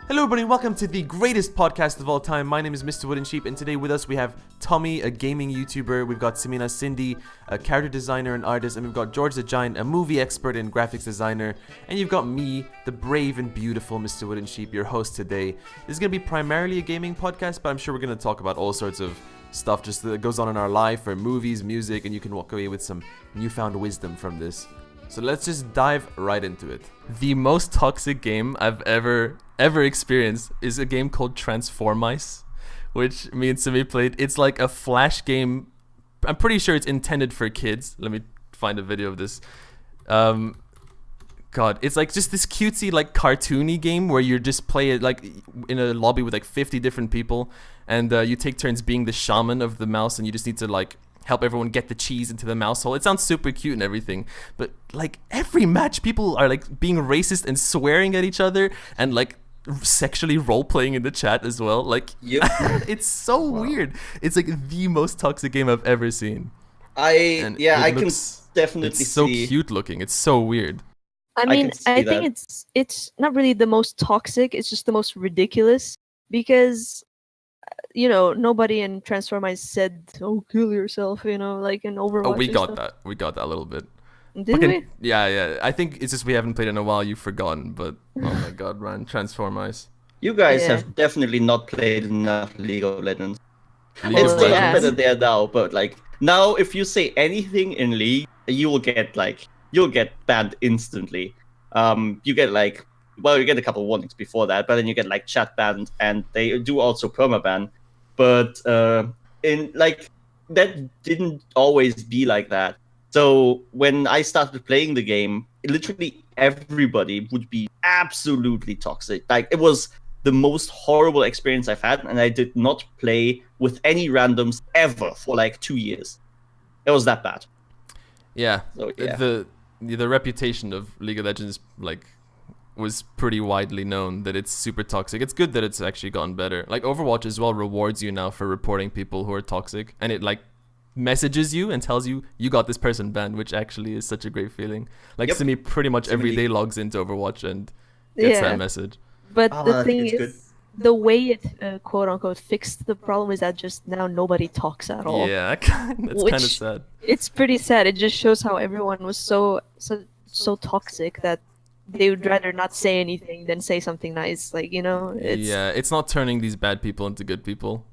Hello everybody, welcome to the greatest podcast of all time. My name is Mrwoodensheep, and today with us we have Tommy, a gaming YouTuber. We've got Samina Cindy, a character designer and artist, and we've got George the Giant, a movie expert and graphics designer. And you've got me, the brave and beautiful Mrwoodensheep, your host today. This is going to be primarily a gaming podcast, but I'm sure we're going to talk about all sorts of stuff just that goes on in our life, or movies, music, and you can walk away with some newfound wisdom from this. So let's just dive right into it. The most toxic game I've ever experienced is a game called Transformice, which me and Simi played. It's like a flash game. I'm pretty sure it's intended for kids. Let me find a video of this. God, it's like just this cutesy, like cartoony game where you just play it like in a lobby with like 50 different people, and you take turns being the shaman of the mouse, and you just need to like help everyone get the cheese into the mouse hole. It sounds super cute and everything, but like every match people are like being racist and swearing at each other and like sexually role-playing in the chat as well. Like, yep. It's so weird. It's like the most toxic game I've ever seen. I can definitely it's so see. cute looking. It's so weird. I mean, I think it's not really the most toxic, it's just the most ridiculous, because nobody in Transformice said, "Oh, kill yourself," like in Overwatch. Oh, we got that. We got that a little bit. Did we? Yeah. I think it's just we haven't played in a while. You've forgotten, but oh my god, man, Transformice. You guys have definitely not played enough League of Legends. It's much better there now, but like now, if you say anything in League, you'll get banned instantly. You get you get a couple of warnings before that, but then you get like chat banned, and they do also permaban. But in like that didn't always be like that. So when I started playing the game, literally everybody would be absolutely toxic. Like, it was the most horrible experience I've had, and I did not play with any randoms ever for like 2 years. It was that bad. Yeah. So, yeah. The reputation of League of Legends was pretty widely known that it's super toxic. It's good that it's actually gotten better. Like, Overwatch as well rewards you now for reporting people who are toxic, and it like messages you and tells you got this person banned, which actually is such a great feeling. Like, Simi pretty much every day logs into Overwatch and gets that message. But the thing is, the way it quote unquote fixed the problem is that just now nobody talks at all. Yeah, that's kind of sad. It's pretty sad. It just shows how everyone was so toxic that they would rather not say anything than say something nice. Like, it's not turning these bad people into good people.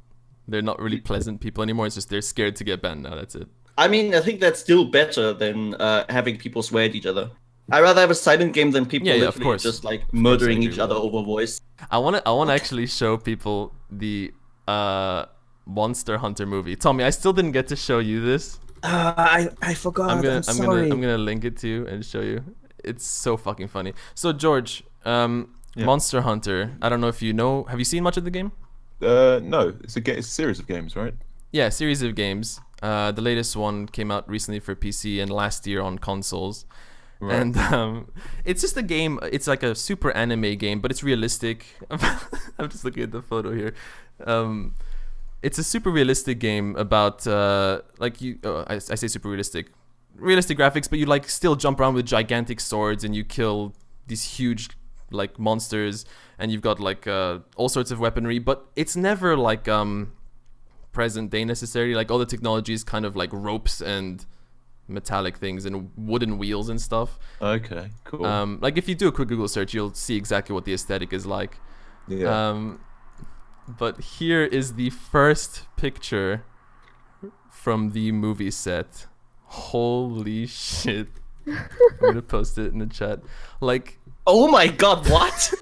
They're not really pleasant people anymore. It's just they're scared to get banned now. That's it. I mean, I think that's still better than having people swear at each other. I'd rather have a silent game than people literally just like murdering each other over voice. I want to actually show people the Monster Hunter movie. Tommy, I still didn't get to show you this. I forgot. I'm gonna link it to you and show you. It's so fucking funny. So George, Monster Hunter. I don't know if you know. Have you seen much of the game? No, it's a series of games, right? Yeah, series of games. The latest one came out recently for PC and last year on consoles. Right. And it's just a game. It's like a super anime game, but it's realistic. I'm just looking at the photo here. It's a super realistic game about I say super realistic graphics, but you like still jump around with gigantic swords and you kill these huge like monsters, and you've got like all sorts of weaponry, but it's never like present day necessarily. Like, all the technology is kind of like ropes and metallic things and wooden wheels and stuff. Okay, cool. Like, if you do a quick Google search, you'll see exactly what the aesthetic is like. Yeah. But here is the first picture from the movie set. Holy shit. I'm gonna post it in the chat. Like, oh my god, what?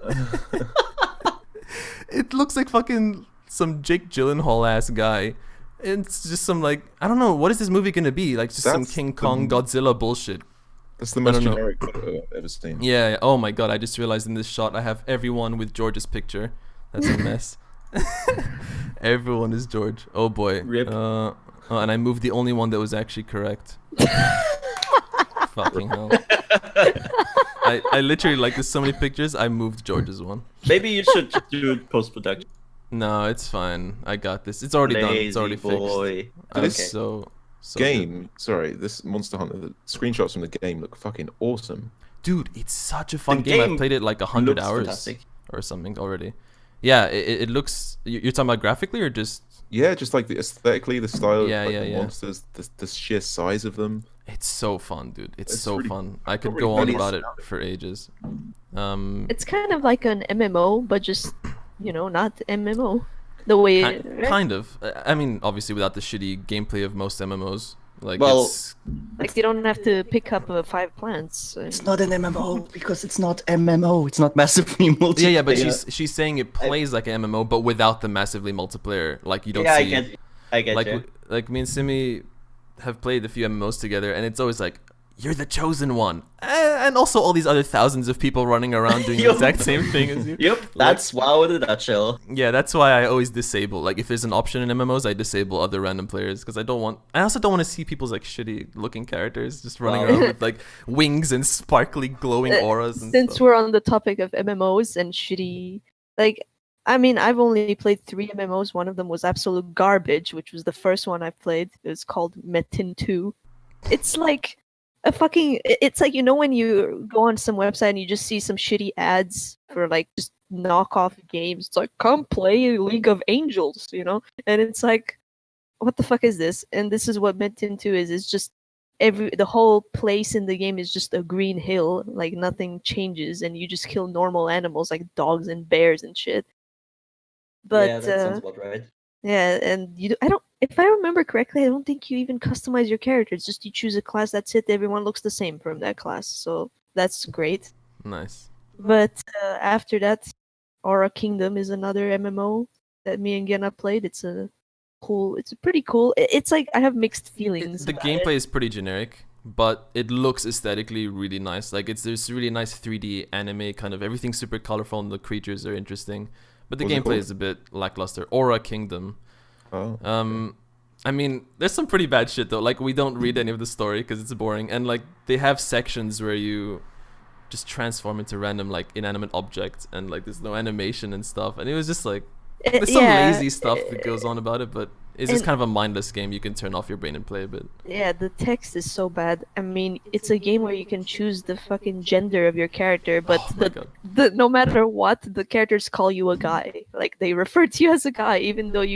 It looks like fucking some Jake Gyllenhaal ass guy. It's just some like, I don't know, what is this movie gonna be? Like, just some King Kong Godzilla bullshit. That's the most generic photo I've ever seen. Yeah, oh my god, I just realized in this shot I have everyone with George's picture. That's a mess. Everyone is George. Oh boy. Rip. And I moved the only one that was actually correct. Fucking hell. I literally, like, there's so many pictures, I moved George's one. Maybe you should do post-production. No, it's fine. I got this. It's already done. It's already fixed. This so game, good. Sorry, this Monster Hunter, the screenshots from the game look fucking awesome. Dude, it's such a fun game. I've played it like 100 hours. Fantastic. or something already. Yeah, it looks. You're talking about graphically or just? Yeah, just like the aesthetically, the style, Yeah, like yeah, the yeah. monsters, the sheer size of them. It's so fun, dude. It's so really- fun. I could really go on funny about it aesthetic. for ages. It's kind of like an MMO, but just not MMO. The way right? Kind of. I mean, obviously without the shitty gameplay of most MMOs. Like Well, it's like you don't have to pick up 5 plants. it's not an MMO because it's not MMO. It's not massively multiplayer. yeah, but she's saying it plays like an MMO, but without the massively multiplayer. Like you don't Yeah, see. I get like you. like me and Simi have played a few MMOs together, and it's always like you're the chosen one, and also all these other thousands of people running around doing the Yup. exact same thing as you. Yep, that's WoW in a nutshell. Yeah, that's why I always disable. Like, if there's an option in MMOs, I disable other random players because I also don't want to see people's like shitty looking characters just running Wow. around with like wings and sparkly glowing auras. And Since stuff. we're on the topic of MMOs and shitty, like, I mean, I've only played 3 MMOs. One of them was absolute garbage, which was the first one I played. It was called Metin 2. It's like it's like, when you go on some website and you just see some shitty ads for like just knockoff games. It's like, come play League of Angels, and it's like, what the fuck is this? And this is what Metin 2 is. It's just the whole place in the game is just a green hill, like nothing changes, and you just kill normal animals like dogs and bears and shit. But yeah, that sounds about right. yeah, and if I remember correctly, I don't think you even customize your character. It's just you choose a class, that's it. Everyone looks the same from that class, so that's great. Nice. But after that, Aura Kingdom is another MMO that me and Genna played. It's pretty cool. It's like I have mixed feelings. The about gameplay it. is pretty generic, but it looks aesthetically really nice. Like there's really nice 3D anime kind of everything's super colorful and the creatures are interesting. But the What's it gameplay called? is a bit lackluster. Aura Kingdom. Oh. I mean, there's some pretty bad shit though. Like we don't read any of the story because it's boring, and like they have sections where you just transform into random like inanimate objects, and like there's no animation and stuff. And it was just like there's some lazy stuff that goes on about it, but it's just kind of a mindless game. You can turn off your brain and play a bit. Yeah, the text is so bad. I mean, it's a game where you can choose the fucking gender of your character, but Oh my God. no matter what, the characters call you a guy. Like they refer to you as a guy, even though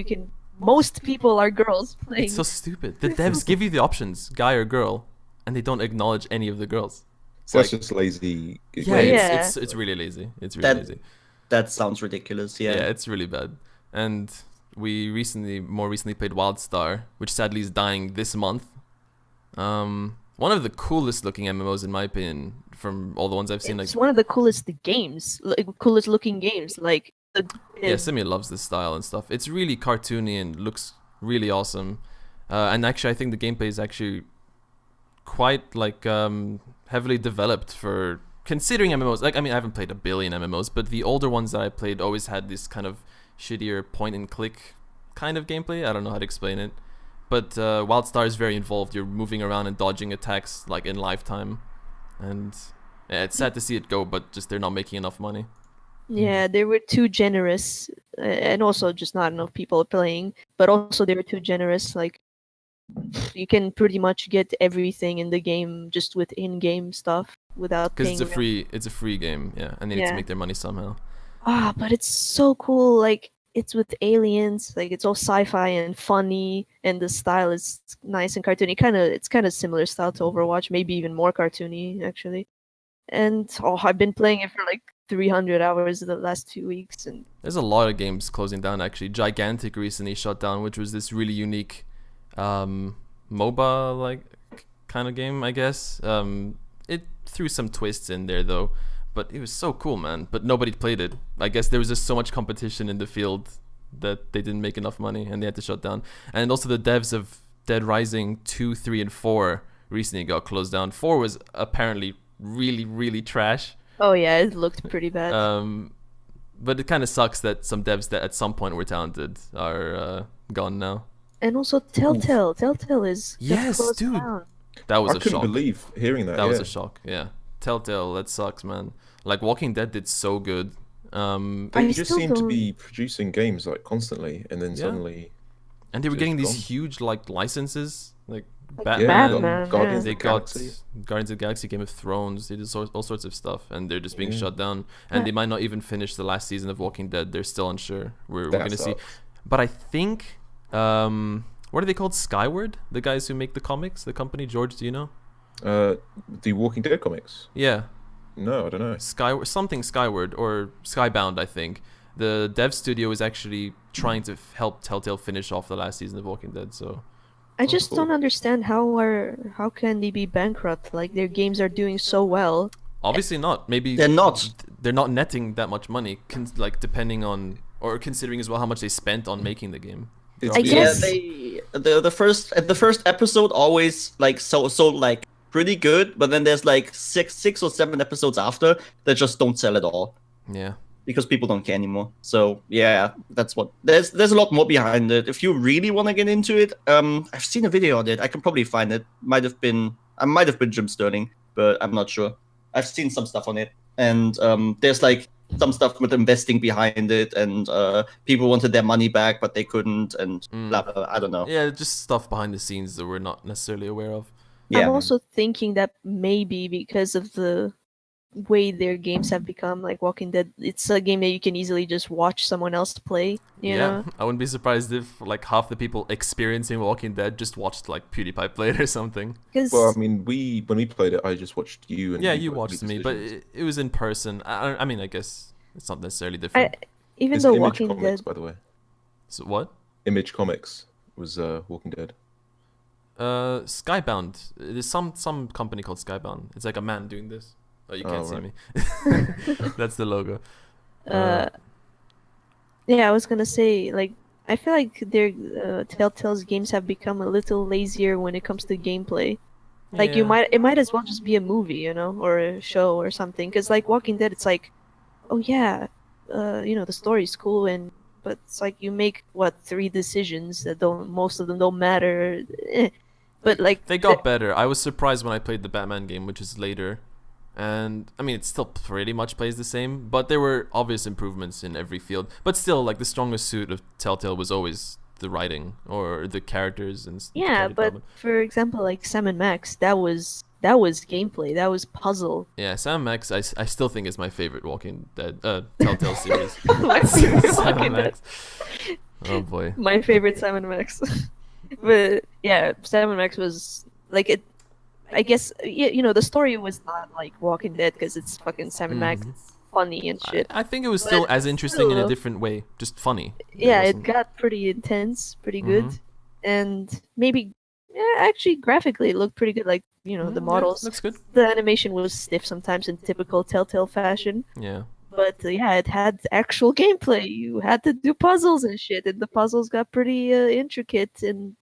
most people are girls playing. It's so stupid. The devs give you the options, guy or girl, and they don't acknowledge any of the girls. So that's just lazy. Yeah, Yeah. it's really lazy. It's really lazy. That sounds ridiculous. Yeah, Yeah. it's really bad. And we more recently played Wildstar, which sadly is dying this month. One of the coolest looking MMOs in my opinion, from all the ones I've seen. It's one of the coolest games, coolest looking games. Like yeah, Simi loves this style and stuff. It's really cartoony and looks really awesome. And actually, I think the gameplay is actually quite like heavily developed for considering MMOs. Like, I mean, I haven't played a billion MMOs, but the older ones that I played always had this kind of shittier point and click kind of gameplay. I don't know how to explain it, but Wildstar is very involved. You're moving around and dodging attacks like in lifetime, and yeah, it's sad to see it go, but just they're not making enough money. Yeah, they were too generous, and also just not enough people playing. But also they were too generous. Like you can pretty much get everything in the game just with in-game stuff without Because paying. it's a free game, yeah, and they need to make their money somehow. But it's so cool. Like it's with aliens. Like it's all sci-fi and funny, and the style is nice and cartoony. It's kind of similar style to Overwatch, maybe even more cartoony actually. And I've been playing it for like 300 hours the last 2 weeks, and There's a lot of games closing down actually. Gigantic recently shut down, which was this really unique MOBA like kind of game, I guess. It threw some twists in there though, but it was so cool, man. But nobody played it. I guess there was just so much competition in the field that they didn't make enough money and they had to shut down. And also the devs of Dead Rising 2, 3, and 4 recently got closed down. 4 was apparently really, really trash. oh yeah, it looked pretty bad. But it kind of sucks that some devs that at some point were talented are gone now. And also Telltale is Yes, closed dude. down. That was I a couldn't shock. believe hearing that. That was yeah. a shock. Yeah, Telltale. That sucks, man. Like Walking Dead did so good. They just still seem to don't- be producing games like constantly, and then Yeah. suddenly. And they were Just getting these gone. huge like licenses Like Batman, Batman. Guardians They of the got Galaxy. Guardians of the Galaxy, Game of Thrones. They did all sorts of stuff, and they're just being Yeah. shut down. And Yeah. they might not even finish the last season of Walking Dead. They're still unsure. We're That gonna see. sucks. But I think, what are they called? Skyward, the guys who make the comics, the company. George, do you know? The Walking Dead comics. Yeah, No, I don't know. Skyward or Skybound, I think. The dev studio is actually trying to help Telltale finish off the last season of Walking Dead. So I just cool. don't understand how can they be bankrupt? Like their games are doing so well. obviously not. Maybe They're not. They're not netting that much money. Like depending on or considering as well how much they spent on making the game. I guess- the first episode always like so like pretty good, but then there's like six or seven episodes after that just don't sell at all Yeah. because people don't care anymore. So yeah, that's what there's a lot more behind it. If you really want to get into it, I've seen a video on it. I can probably find it. I might have been Jim Sterling, but I'm not sure. I've seen some stuff on it, and there's like some stuff with investing behind it, and people wanted their money back, but they couldn't, and blah, blah, blah. I don't know. Yeah, just stuff behind the scenes that we're not necessarily aware of. Yeah. I'm also thinking that maybe because of the way their games have become, like Walking Dead, it's a game that you can easily just watch someone else play. You know? I wouldn't be surprised if like half the people experiencing Walking Dead just watched like PewDiePie play it or something. Because Well, I mean, when we played it, I just watched you. And Yeah, you you got watched any me, but decisions. it was in person. I mean, I guess it's not necessarily different. even It's though Image Walking Comics, Dead, by the way. So what? Image Comics was Walking Dead. Skybound. There's some company called Skybound. It's like a man doing this. Oh, you can't see right. me. That's the logo. yeah, I was gonna say, like, I feel like their Telltale's games have become a little lazier when it comes to gameplay. Like it might as well just be a movie, you know, or a show or something. Because like Walking Dead, it's like, oh yeah, the story's cool, but it's like you make 3 decisions that most of them don't matter. But like They got better. I was surprised when I played the Batman game, which is later. And I mean, it still pretty much plays the same, but there were obvious improvements in every field. But still, like the strongest suit of Telltale was always the writing or the characters and yeah, character but development. for example, like Sam and Max, that was gameplay, that was puzzle. Yeah, Sam Max, I still think is my favorite Walking Dead Telltale series. My favorite Sam Walking Dead. Max. Oh boy. My favorite Sam and Max. But yeah, Sam and Max was like it. I guess the story was not like Walking Dead because it's fucking Sam and Max. Mhm. It's funny and shit. I think it was But still as interesting in a still- different way, just funny. Yeah, it wasn't- got pretty intense, pretty good, Mhm. and maybe actually graphically it looked pretty good. Like the Yeah, models, looks good. the animation was stiff sometimes in typical Telltale fashion. Yeah. But yeah, it had actual gameplay. You had to do puzzles and shit, and the puzzles got pretty intricate and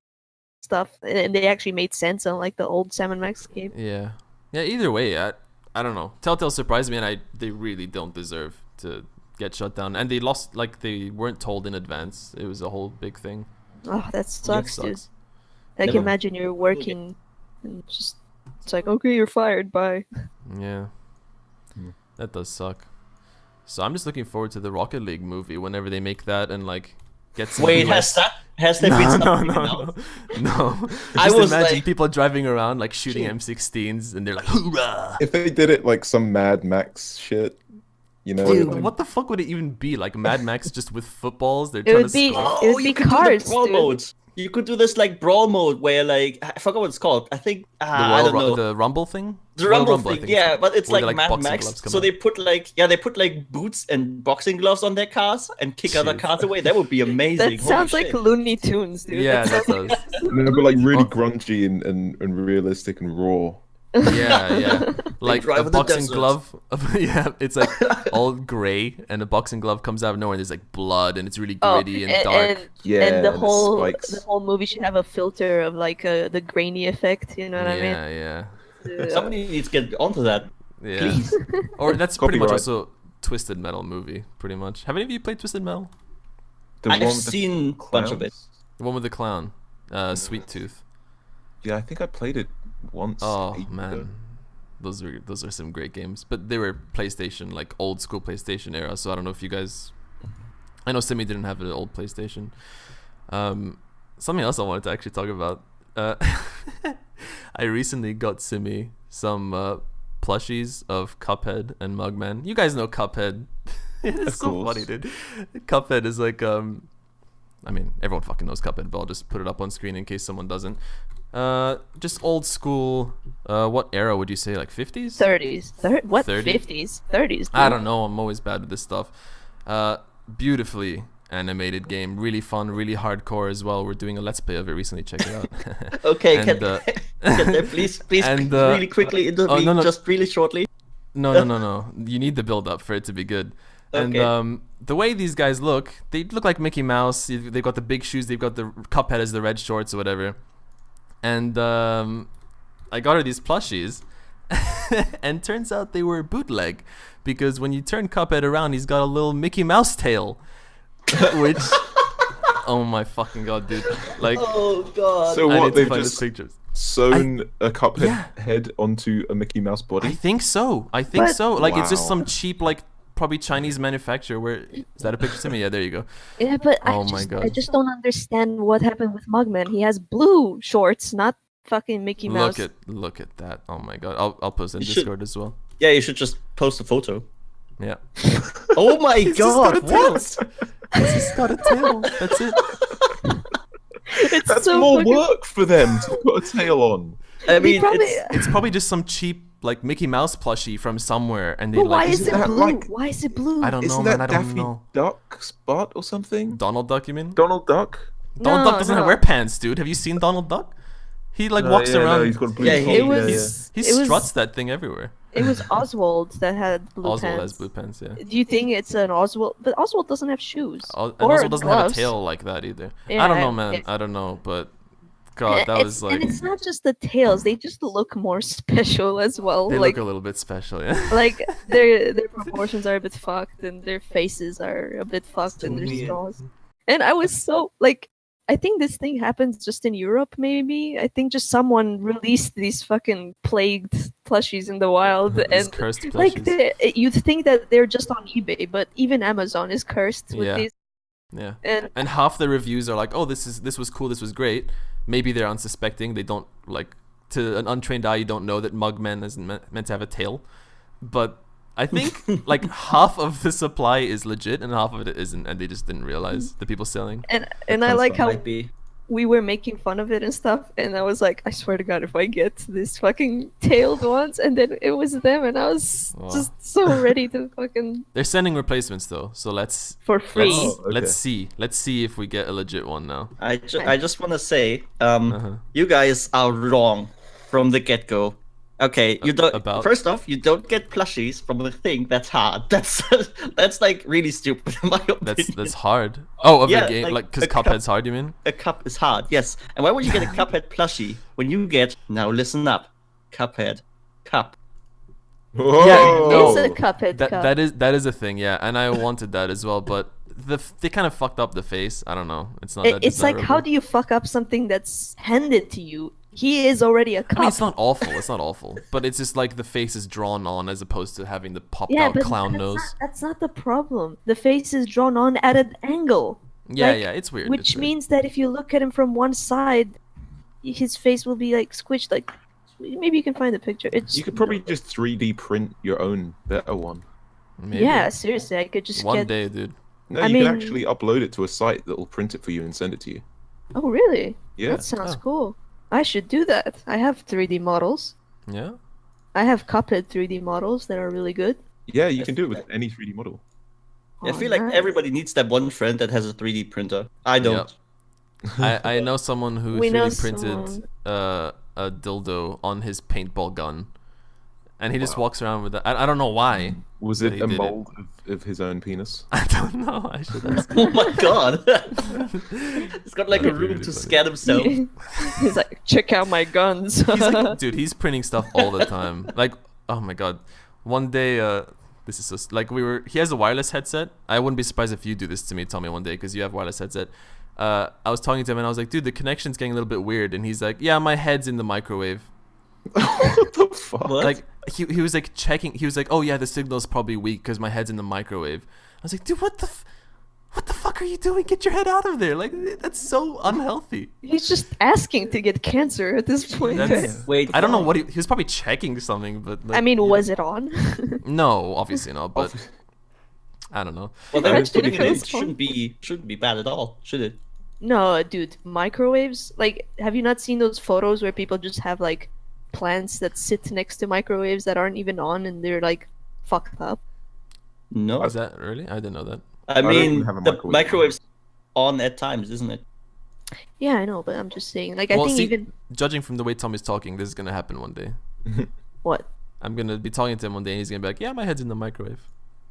stuff, and they actually made sense unlike the old Sam and Max game. Yeah. Yeah, either way, I don't know. Telltale surprised me, and they really don't deserve to get shut down. And they lost, like, they weren't told in advance. It was a whole big thing. Oh, that sucks, dude. Sucks. Like, Never- imagine you're working, and just it's like, okay, you're fired. Bye. Yeah. That does suck. So I'm just looking forward to the Rocket League movie whenever they make that and, like, get some Wait, US has there been something no. announced? No. I Just was imagine like- people driving around, like, shooting Shit. M16s, and they're like, hoorah! If they did it like some Mad Max shit, you know. Dude, like- what the fuck would it even be? Like Mad Max just with footballs? They're It trying would to be- score. It would be you could cars, do the brawl dude. mode. You could do this like brawl mode where like I forgot what it's called. I think I don't know. The Rumble thing? The Royal Rumble I thing, think yeah, it's but it's where like the, Mad boxing Max. gloves come So out. they put like boots and boxing gloves on their cars and kick other Shit. cars away. That would be amazing. That Holy sounds like shit. Looney Tunes, dude. Yeah, That that sounds does. No, but like really Oh. grungy and realistic and raw. Yeah. Like drive a in the boxing desert. glove. Yeah, it's like all gray, and a boxing glove comes out of nowhere, and there's like blood, and it's really gritty and dark. Yeah, and the the whole spikes. movie should have a filter of like the grainy effect. You know what Yeah. I mean? Somebody needs to get onto that. Yeah. Please. Or that's pretty much Copyright. also Twisted Metal movie, pretty much. Have any of you played Twisted Metal? The I've one with the seen a bunch of it. clowns? The one with the clown, Sweet Tooth. Yeah, I think I played it once. Oh ages ago. man, those are some great games. But they were PlayStation, like old school PlayStation era. So I don't know if you guys. I know Simi didn't have an old PlayStation. Something else I wanted to actually talk about. Uh, I recently got Simi some plushies of Cuphead and Mugman. You guys know Cuphead. It's Of so course. funny, dude. Cuphead is like I mean, everyone fucking knows Cuphead, but I'll just put it up on screen in case someone doesn't. Just old school. What era would you say? Like 50s? 30s. What? 30? 50s? 30s. I don't know. I'm always bad with this stuff. Beautifully animated game. Really fun. Really hardcore as well. We're doing a let's play of it recently. Check it out. Okay, And, can there please and, really quickly intervene, no. just really shortly. No. You need the build up for it to be good. Okay. And the way these guys look, they look like Mickey Mouse. They've got the big shoes. They've got the Cuphead as the red shorts or whatever. And I got her these plushies, and turns out they were bootleg, because when you turn Cuphead around, he's got a little Mickey Mouse tail, which, oh my fucking god, dude! Like, Oh god. So I what? need to They've find just the pictures. sewn a Cuphead Yeah. head onto a Mickey Mouse I body. think so. I think But- so. Like, it's just Wow. some cheap, like, probably Chinese manufacturer. Where is that a picture to me? Yeah, there you go. Yeah, but Oh my God. I just don't understand what happened with Mugman. He has blue shorts, not fucking Mickey Mouse. Look at that. Oh my god. I'll post it in You should- Discord as well. Yeah, you should just post a photo. Yeah. Oh my He's just got god! a tail. What? He's just got a tail. That's it. It's That's so more fucking- work for them to put a tail on. I He mean, probably- It's probably just some cheap like Mickey Mouse plushie from somewhere, and they But why like. is isn't it that blue? like- Why is it blue? I don't know, Isn't man. that I don't Daffy know. Duck spot or something? Donald Duck, you mean? Donald Duck? Donald No, Duck doesn't no. wear pants, dude. Have you seen Donald Duck? He like walks yeah, around. No, he's got a blue Yeah, top. he- It was. He it was- struts that thing everywhere. It was Oswald that had blue Oswald pants. has blue pants, yeah. Do you think it's an Oswald? But Oswald doesn't have shoes. And or Oswald doesn't have a gloves. tail like that either. Yeah, I don't know, man. it's- I don't know, but God, that was like And it's not just the tails; they just look more special as well. they like, look a little bit special, yeah. like their proportions are a bit fucked, and their faces are a bit fucked, and their weird. straws. And I was so like, I think this thing happens just in Europe, maybe. I think just someone released these fucking plagued plushies in the wild, These and cursed like plushies. you'd think that they're just on eBay, but even Amazon is cursed with Yeah. these. Yeah. And And half the reviews are like, "Oh, this was cool, this was great." Maybe they're unsuspecting. They don't like, to an untrained eye, you don't know that Mugman isn't meant to have a tail. But I think like half of the supply is legit and half of it isn't, and they just didn't realize the people selling. and I like how Might be. we were making fun of it and stuff, and I was like, I swear to God, if I get this fucking tailed ones, and then it was them, and I was Wow. just so ready to fucking They're sending replacements though, so let's for free. Oh, okay. let's see if we get a legit one now. I just want to say, Uh-huh. you guys are wrong from the get go. Okay, you don't. About? First off, you don't get plushies from a thing that's hard. That's like really stupid in my opinion. That's hard. Oh, of Yeah, a game, like, like because a cup- Cuphead's hard, you mean? A cup is hard, yes. And why would you get a Cuphead plushie when you get, now listen up, Cuphead cup? Whoa. It's a Cuphead That cup. that is a thing, yeah, and I wanted that as well, but they kind of fucked up the face. I don't know. It's not. That It's like, how desirable. do you fuck up something that's handed to you? He is already a cup. I mean, it's not awful. It's not awful, but it's just like the face is drawn on as opposed to having the popped yeah, out but clown that's nose. That's not the problem. The face is drawn on at an angle. Yeah, like, yeah, it's weird. Which it's weird. means that if you look at him from one side, his face will be like squished. Like, maybe you can find the picture. It's You could probably just 3D print your own better one. Maybe. yeah, seriously, I could just One get. day, dude. No, I you mean- can actually upload it to a site that will print it for you and send it to you. Oh, really? Yeah. That sounds Oh. cool. I should do that. I have 3D models. Yeah. I have Cuphead 3D models that are really good. Yeah, you can do it with any 3D model. I Oh, feel like nice. everybody needs that one friend that has a 3D printer. I don't. I know someone who We know 3D printed someone. a dildo on his paintball gun, and he just Wow. walks around with that. I don't know why. Was But it he a did it. mold of his own penis? I don't know. I should ask. Oh my god. He's got like a That'd be room really to funny. scan himself. He's like, check out my guns. He's like, dude, he's printing stuff all the time. Like, oh my god. One day, this is so like he has a wireless headset. I wouldn't be surprised if you do this to me, Tommy, one day, because you have wireless headset. I was talking to him and I was like, dude, the connection's getting a little bit weird, and he's like, yeah, my head's in the microwave. What the fuck? What? Like he was like checking. He was like, oh yeah, the signal's probably weak because my head's in the microwave. I was like, dude, what the fuck fuck are you doing? Get your head out of there! Like that's so unhealthy. He's just asking to get cancer at this point. That's, Wait, I don't know what he was probably checking something, but like, I mean, was it on? no, obviously not. But I don't know. Well, then Imagine putting if it it in was fun. shouldn't be bad at all, should it? No, dude, microwaves. Like, have you not seen those photos where people just have like plants that sit next to microwaves that aren't even on and they're like fucked up? No. Is that really? I didn't know that. I don't mean, even have a the microwave. microwave's on at times, isn't it? Yeah, I know, but I'm just saying. Like, I Well, think see, even judging from the way Tommy's talking, this is gonna happen one day. what? I'm gonna be talking to him one day, and he's gonna be like, "Yeah, my head's in the microwave.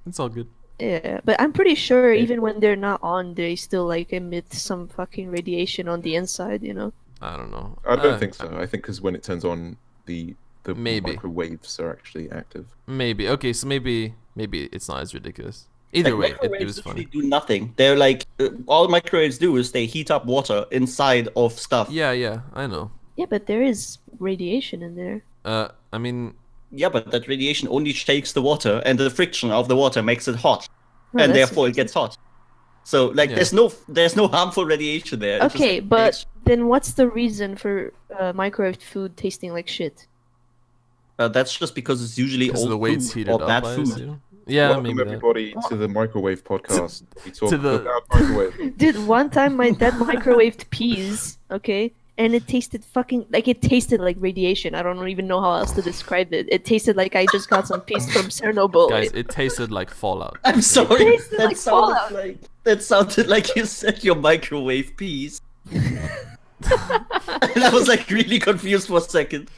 It's all good." Yeah, but I'm pretty sure even when they're not on, they still like emit some fucking radiation on the inside. You know? I don't know. I don't think so. I think because when it turns on, the Maybe. microwaves are actually active. Maybe. Okay, so maybe it's not as ridiculous. Either way, Like, it microwaves was literally funny. do nothing. They're like all microwaves do is they heat up water inside of stuff. Yeah, I know. Yeah, but there is radiation in there. I mean, Yeah, but that radiation only shakes the water, and the friction of the water makes it hot, No, and that's- therefore it gets hot. So like, Yeah. there's no harmful radiation there. It's just, Okay, like, but it's- then what's the reason for microwave food tasting like shit? that's just because it's usually because old of the way it's food heated or up. bad I food. assume. Yeah, Welcome maybe that. everybody to the microwave podcast. We talk to the- about microwave. Dude, one time my dad microwaved peas, okay? And it tasted like radiation. I don't even know how else to describe it. It tasted like I just got some peas from Chernobyl. Guys, it tasted like Fallout. I'm sorry. tasted That like sounded Fallout. that sounded like you said your microwave peas. And I was like really confused for a second.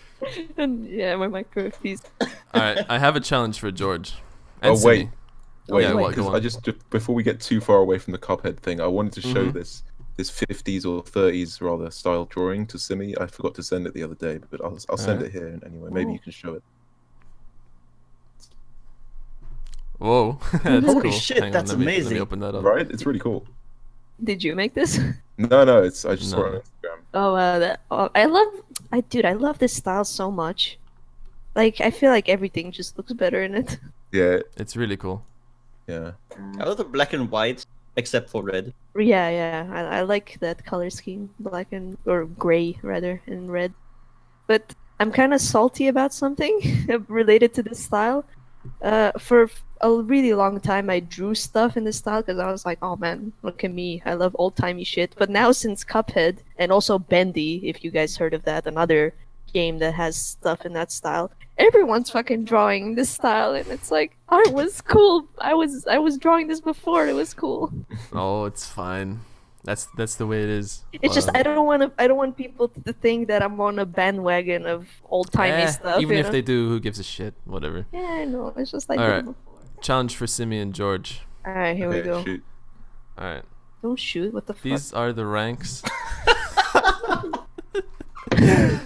And, yeah, my microwave peas. All right, I have a challenge for George. And Oh, wait. Sydney. Wait, Yeah, what, because go on. I just before we get too far away from the Cuphead thing, I wanted to show Mhm. this 50s or 30s rather style drawing to Simi. I forgot to send it the other day, but I'll send Alright. it here anyway. Maybe Oh. you can show it. Whoa, that's Holy cool. shit, Hang on, that's let me amazing. open that up. Right? It's really cool. Did you make this? No, I just saw it on No. Instagram. I love this style so much. Like, I feel like everything just looks better in it. Yeah, It's really cool. yeah. I love the black and white, except for red. Yeah, I like that color scheme, or gray rather, and red. But I'm kind of salty about something related to this style. For a really long time, I drew stuff in this style because I was like, "Oh man, look at me! I love old-timey shit." But now, since Cuphead and also Bendy, if you guys heard of that, another game that has stuff in that style, everyone's fucking drawing this style, and it's like, art was cool. I was drawing this before. It was cool. Oh, it's fine. That's the way it is. It's just I don't want people to think that I'm on a bandwagon of old timey stuff. Even you if know? they do, who gives a shit? Whatever. Yeah, I know. It's just like. All right. Challenge for Simi and George. All right, here we Okay, go. shoot. All right. Don't shoot. What the fuck? These are the ranks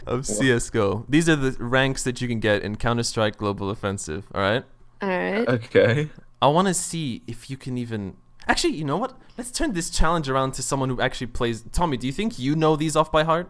of CS:GO. These are the ranks that you can get in Counter-Strike Global Offensive. All right. All right. Okay. I want to see if you can even. Actually, you know what? Let's turn this challenge around to someone who actually plays. Tommy, do you think you know these off by heart?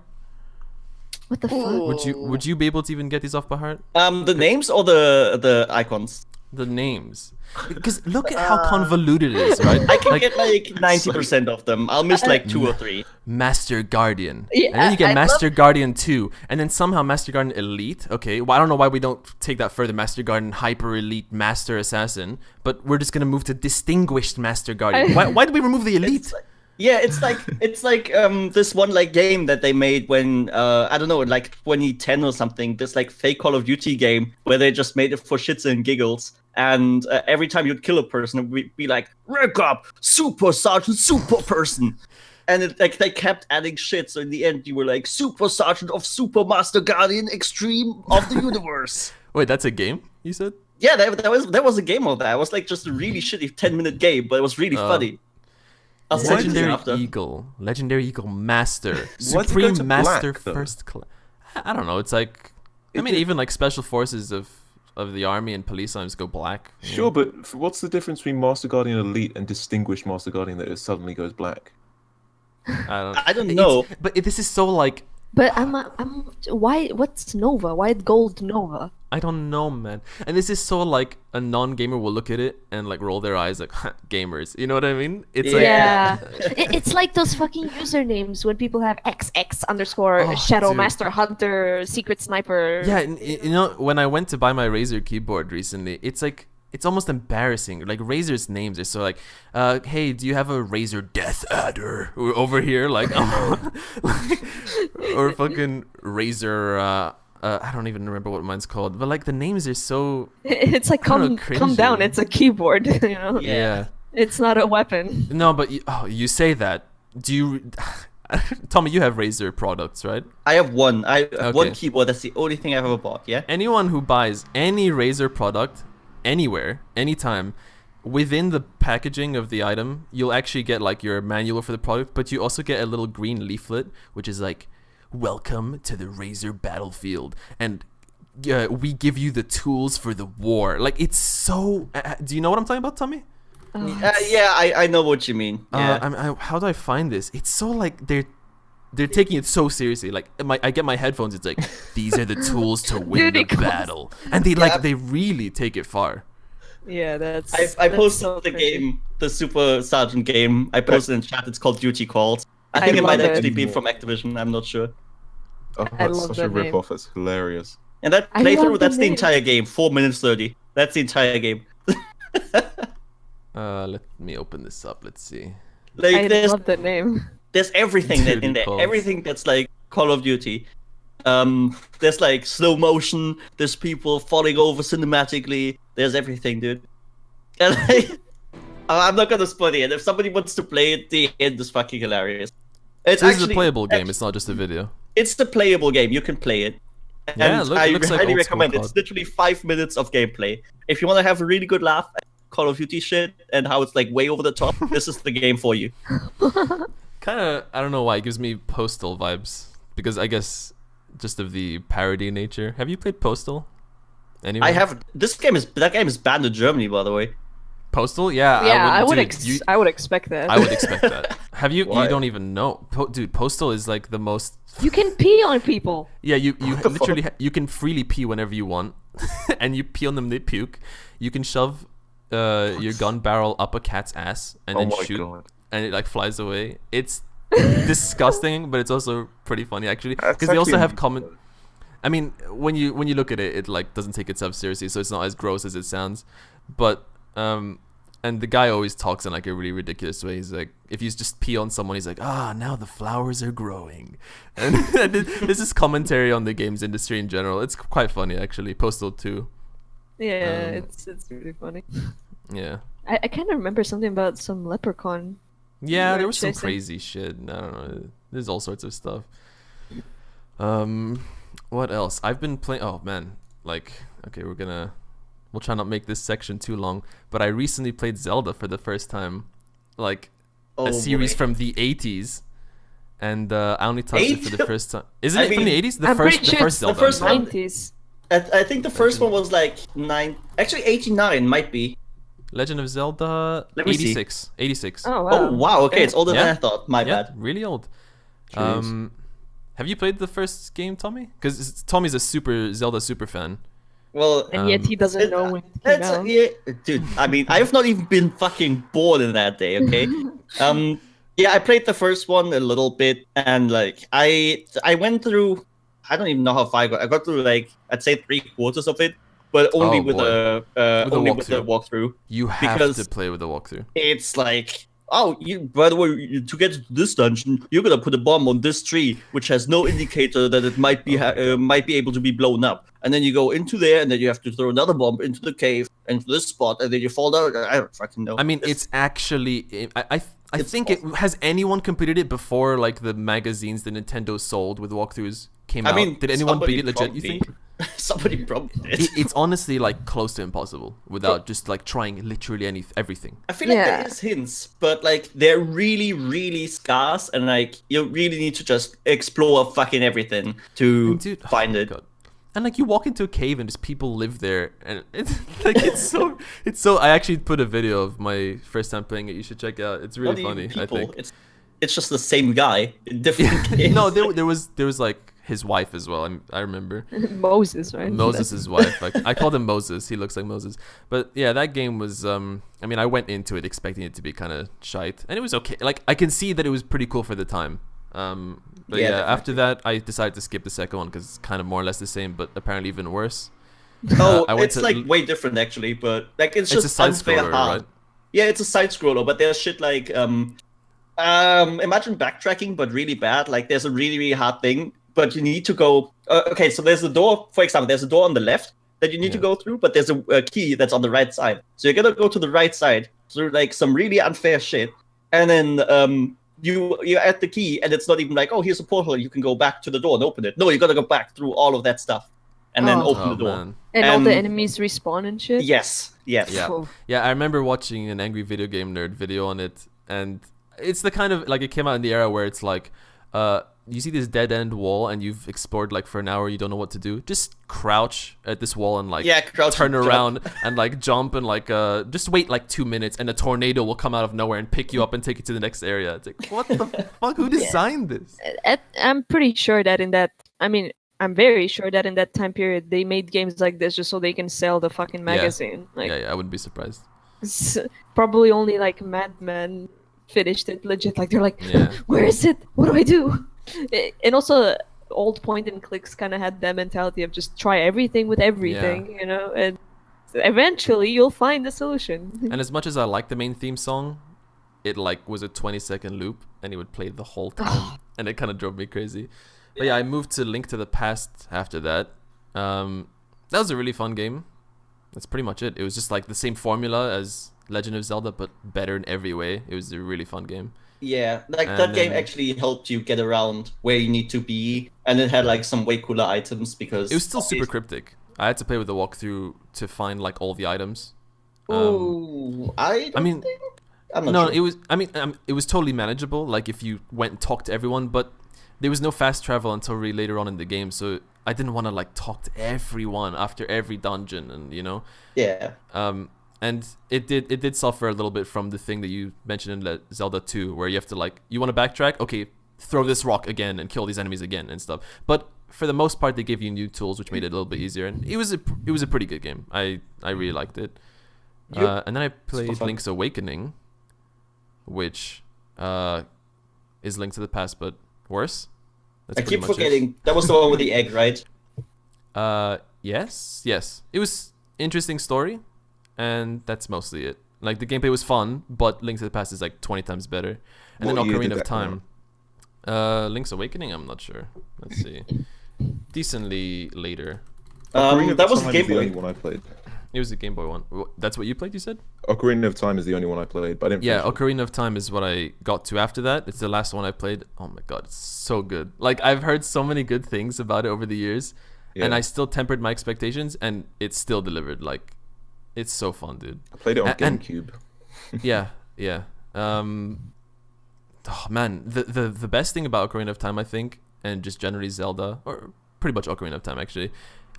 What the fuck? Would you be able to even get these off by heart? The names or the icons? The names. Because look at how convoluted it is, right? I can Like get like 90% of them. I'll miss like 2 or 3. Master Guardian. Yeah, and then you get I Master Guardian 2. And then somehow Master Guardian Elite. Okay, well, I don't know why we don't take that further. Master Guardian Hyper Elite Master Assassin. But we're just going to move to Distinguished Master Guardian. Why did we remove the Elite? Yeah, it's like this one like game that they made when I don't know, like 2010 or something. This like fake Call of Duty game where they just made it for shits and giggles. And every time you'd kill a person, it would be like, rank up, Super Sergeant, Super Person. And it, like they kept adding shit. So in the end, you were like Super Sergeant of Super Master Guardian Extreme of the Universe. Wait, that's a game, you said? Yeah, there was a game of that. It was like just a really shitty 10-minute game, but it was really funny. I'll send you Legendary after. Legendary Eagle Master. Why'd you Supreme go to Master black, though? First Class. I don't know. It's like. I mean, even like special forces of the army and police sometimes go black. you know? Sure, but what's the difference between Master Guardian Elite and Distinguished Master Guardian that it suddenly goes black? I don't know. But this is so like. But I'm why? What's Nova? Why Gold Nova? I don't know, man. And this is so like a non-gamer will look at it and like roll their eyes like gamers. You know what I mean? It's yeah. It's like those fucking usernames when people have XX_ Shadow dude. Master Hunter Secret Sniper. Yeah, you know, when I went to buy my Razer keyboard recently, it's like it's almost embarrassing. Like Razer's names are so like, hey, do you have a Razer Death Adder over here? Like, or fucking Razer. I don't even remember what mine's called, but like the names are so. It's like come down. It's a keyboard, you know. Yeah. It's not a weapon. No, but you say that. Do you, Tommy? You have Razer products, right? I have one. I have one Okay. keyboard. That's the only thing I've ever bought. Yeah. Anyone who buys any Razer product, anywhere, anytime, within the packaging of the item, you'll actually get like your manual for the product, but you also get a little green leaflet, which is like, "Welcome to the Razer battlefield," and we give you the tools for the war. Like it's so. Do you know what I'm talking about, Tommy? Yeah, I know what you mean. Yeah. How do I find this? It's so like they're taking it so seriously. Like I get my headphones. It's like these are the tools to win the battle, and they really take it far. Yeah, that's. I that's posted so the crazy. game, the Super Sergeant game. I posted in chat. It's called Duty Calls. I think it love might it. actually be from Activision. I'm not sure. Oh, I that's love such a that name. rip-off. It's hilarious. And that I love playthrough, the that's the name. entire game. 4 minutes 30. That's the entire game. Let me open this up. Let's see. Like I there's love that name. there's everything Duty in there. Calls. Everything that's like Call of Duty. There's like slow motion. There's people falling over cinematically. There's everything, dude. And like, I'm not gonna spoil it. If somebody wants to play it, the end is fucking hilarious. It's This is a playable game. It's not just a video. It's the playable game. You can play it. And Yeah, it I looks like highly old school recommend it. COD. It's literally 5 minutes of gameplay. If you want to have a really good laugh at Call of Duty shit and how it's like way over the top, this is the game for you. Kind of, I don't know why it gives me Postal vibes, because I guess just of the parody nature. Have you played Postal? Anyone? I have that game is banned in Germany, by the way. Postal. Yeah. Yeah, I would. dude, I would expect that. I would expect that. Have you? Why? You don't even know, dude. Postal is like the most. You can pee on people. Yeah, you the literally you can freely pee whenever you want, and you pee on them, they puke. You can shove your gun barrel up a cat's ass and Oh then my shoot, god. and it like flies away. It's disgusting, but it's also pretty funny actually, That's because they also actually have comment. I mean, when you look at it, it like doesn't take itself seriously, so it's not as gross as it sounds. But and the guy always talks in like a really ridiculous way. He's like, if you just pee on someone, he's like, now the flowers are growing. And this is commentary on the games industry in general. It's quite funny actually. Postal 2. Yeah, it's really funny. Yeah. I kind of remember something about some leprechaun. Yeah, Right, there was some Jason? crazy shit. I don't know. There's all sorts of stuff. What else? I've been playing. Oh man, like okay, we'll try not make this section too long. But I recently played Zelda for the first time, like a series from the 80s, and I only touched it for the first time. Isn't it from the 80s? I'm pretty sure it's Zelda. the first one. 90s. I think the first one was like 89 might be. Legend of Zelda. Let me see. 86. 86. Oh wow. Oh wow, okay, it's older Yeah. than I thought. My Yeah, bad. really old. Jeez. Have you played the first game, Tommy? Because Tommy's a Zelda super fan. Well, And yet he doesn't it- know when it came that's out. yeah, dude. I mean, I've not even been fucking born in that day. Okay. Yeah, I played the first one a little bit, and like I went through. I don't even know how far I got. I got through like I'd say 3/4 of it, but only Oh, with boy. the with the walkthrough. You have Because- to play with the walkthrough. It's like, oh, by the way, to get to this dungeon, you're gonna put a bomb on this tree, which has no indicator that it might be might be able to be blown up. And then you go into there, and then you have to throw another bomb into the cave, into this spot, and then you fall down. I don't fucking know. I mean, it's actually. I It's think it has anyone completed it before like the magazines the Nintendo sold with walkthroughs came I out. mean, Did anyone somebody beat it legit? You probably- think? Somebody probably did. It's honestly like close to impossible without just like trying literally everything. I feel like Yeah. there is hints, but like they're really, really scarce, and like you really need to just explore fucking everything to And dude, find oh it. God. And like you walk into a cave and just people live there, and it's like it's so. I actually put a video of my first time playing it. You should check it out. It's really Not even funny. I people. think. It's just the same guy in different games. No, there was like his wife as well. I remember Moses, right? Moses' wife. Like I called him Moses. He looks like Moses. But yeah, that game was. I mean, I went into it expecting it to be kind of shite, and it was okay. Like I can see that it was pretty cool for the time. But yeah, after that, I decided to skip the second one because it's kind of more or less the same, but apparently even worse. Oh, it's like way different actually, but like it's just a side unfair scroller, hard. right? Yeah, it's a side scroller, but there's shit like imagine backtracking, but really bad. Like there's a really hard thing, but you need to go. Okay, so there's a door. For example, there's a door on the left that you need to go through, but there's a key that's on the right side. So you're gonna go to the right side through like some really unfair shit, and then you add the key, and it's not even like, oh, here's a portal, you can go back to the door and open it. No, you gotta go back through all of that stuff, and then open the door. Man. And all the enemies respawn and shit. Yes. Yeah, Oh. yeah. I remember watching an Angry Video Game Nerd video on it, and it's the kind of like it came out in the era where it's like, you see this dead end wall, and you've explored like for an hour, you don't know what to do. Just crouch at this wall and like crouch turn and around and like jump and like just wait like 2 minutes, and a tornado will come out of nowhere and pick you up and take you to the next area. It's like, what the fuck? Who designed this? I'm pretty sure that I'm very sure that in that time period they made games like this just so they can sell the fucking magazine. Like, yeah, I wouldn't be surprised. probably only like Madman finished it legit. Like they're like, Yeah. where is it? What do I do? And also, old point and clicks kind of had that mentality of just try everything with everything, you know, and eventually you'll find the solution. And as much as I like the main theme song, it like was a 20-second loop, and it would play the whole time, and it kind of drove me crazy. But yeah, I moved to Link to the Past after that. That was a really fun game. That's pretty much it. It was just like the same formula as Legend of Zelda, but better in every way. It was a really fun game. Yeah, like that game actually helped you get around where you need to be, and it had like some way cooler items because it was still super cryptic. I had to play with the walkthrough to find like all the items. Oh, I'm not sure. It was. It was totally manageable. Like if you went and talked to everyone, but there was no fast travel until really later on in the game. So I didn't want to like talk to everyone after every dungeon, and you know. Yeah. And it did suffer a little bit from the thing that you mentioned in Zelda 2, where you have to like, you want to backtrack, okay, throw this rock again and kill these enemies again and stuff. But for the most part, they gave you new tools, which made it a little bit easier, and it was a pretty good game. I really liked it. And then I played Link's Awakening, which is Link to the Past but worse. I keep forgetting that was the one with the egg, right? Yes. It was interesting story. And that's mostly it. Like the gameplay was fun, but Link to the Past is like 20 times better. And then Ocarina of Time. Link's Awakening, I'm not sure. Let's see. Decently later. That was the the Game Boy. only one I played. It was the Game Boy one. That's what you played, you said? Ocarina of Time is the only one I played, but I didn't. Yeah, finish it. Ocarina of Time is what I got to after that. It's the last one I played. Oh my god, it's so good. Like I've heard so many good things about it over the years, and I still tempered my expectations, and it still delivered. Like, it's so fun, dude. I played it on GameCube. Yeah. Oh man, the best thing about Ocarina of Time, I think, and just generally Zelda, or pretty much Ocarina of Time actually,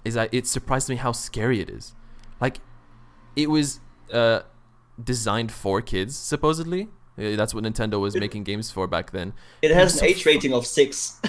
is that it surprised me how scary it is. Like, it was designed for kids, supposedly. That's what Nintendo was making games for back then. It has an age rating of 6.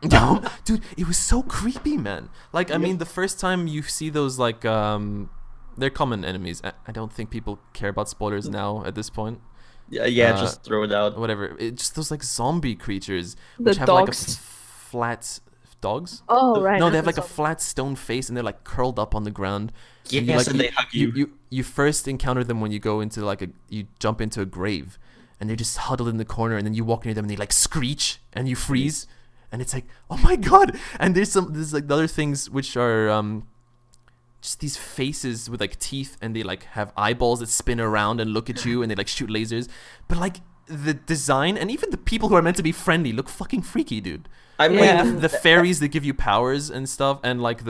No, dude, it was so creepy, man. Like, I mean, the first time you see those, like, they're common enemies. I don't think people care about spoilers now at this point. Yeah, just throw it out. Whatever. It's just those, like, zombie creatures. The which have, dogs. like, a flat... Dogs? Oh, right. No, they have, like, a flat stone face, and they're, like, curled up on the ground. Yes, and they hug you. You first encounter them when you go into, like, you jump into a grave, and they're just huddled in the corner, and then you walk near them, and they, like, screech, and you freeze. And it's like, oh my god! And there's like the other things which are just these faces with like teeth, and they like have eyeballs that spin around and look at you, and they like shoot lasers. But like the design and even the people who are meant to be friendly look fucking freaky, dude. I mean, Like the fairies that give you powers and stuff, and like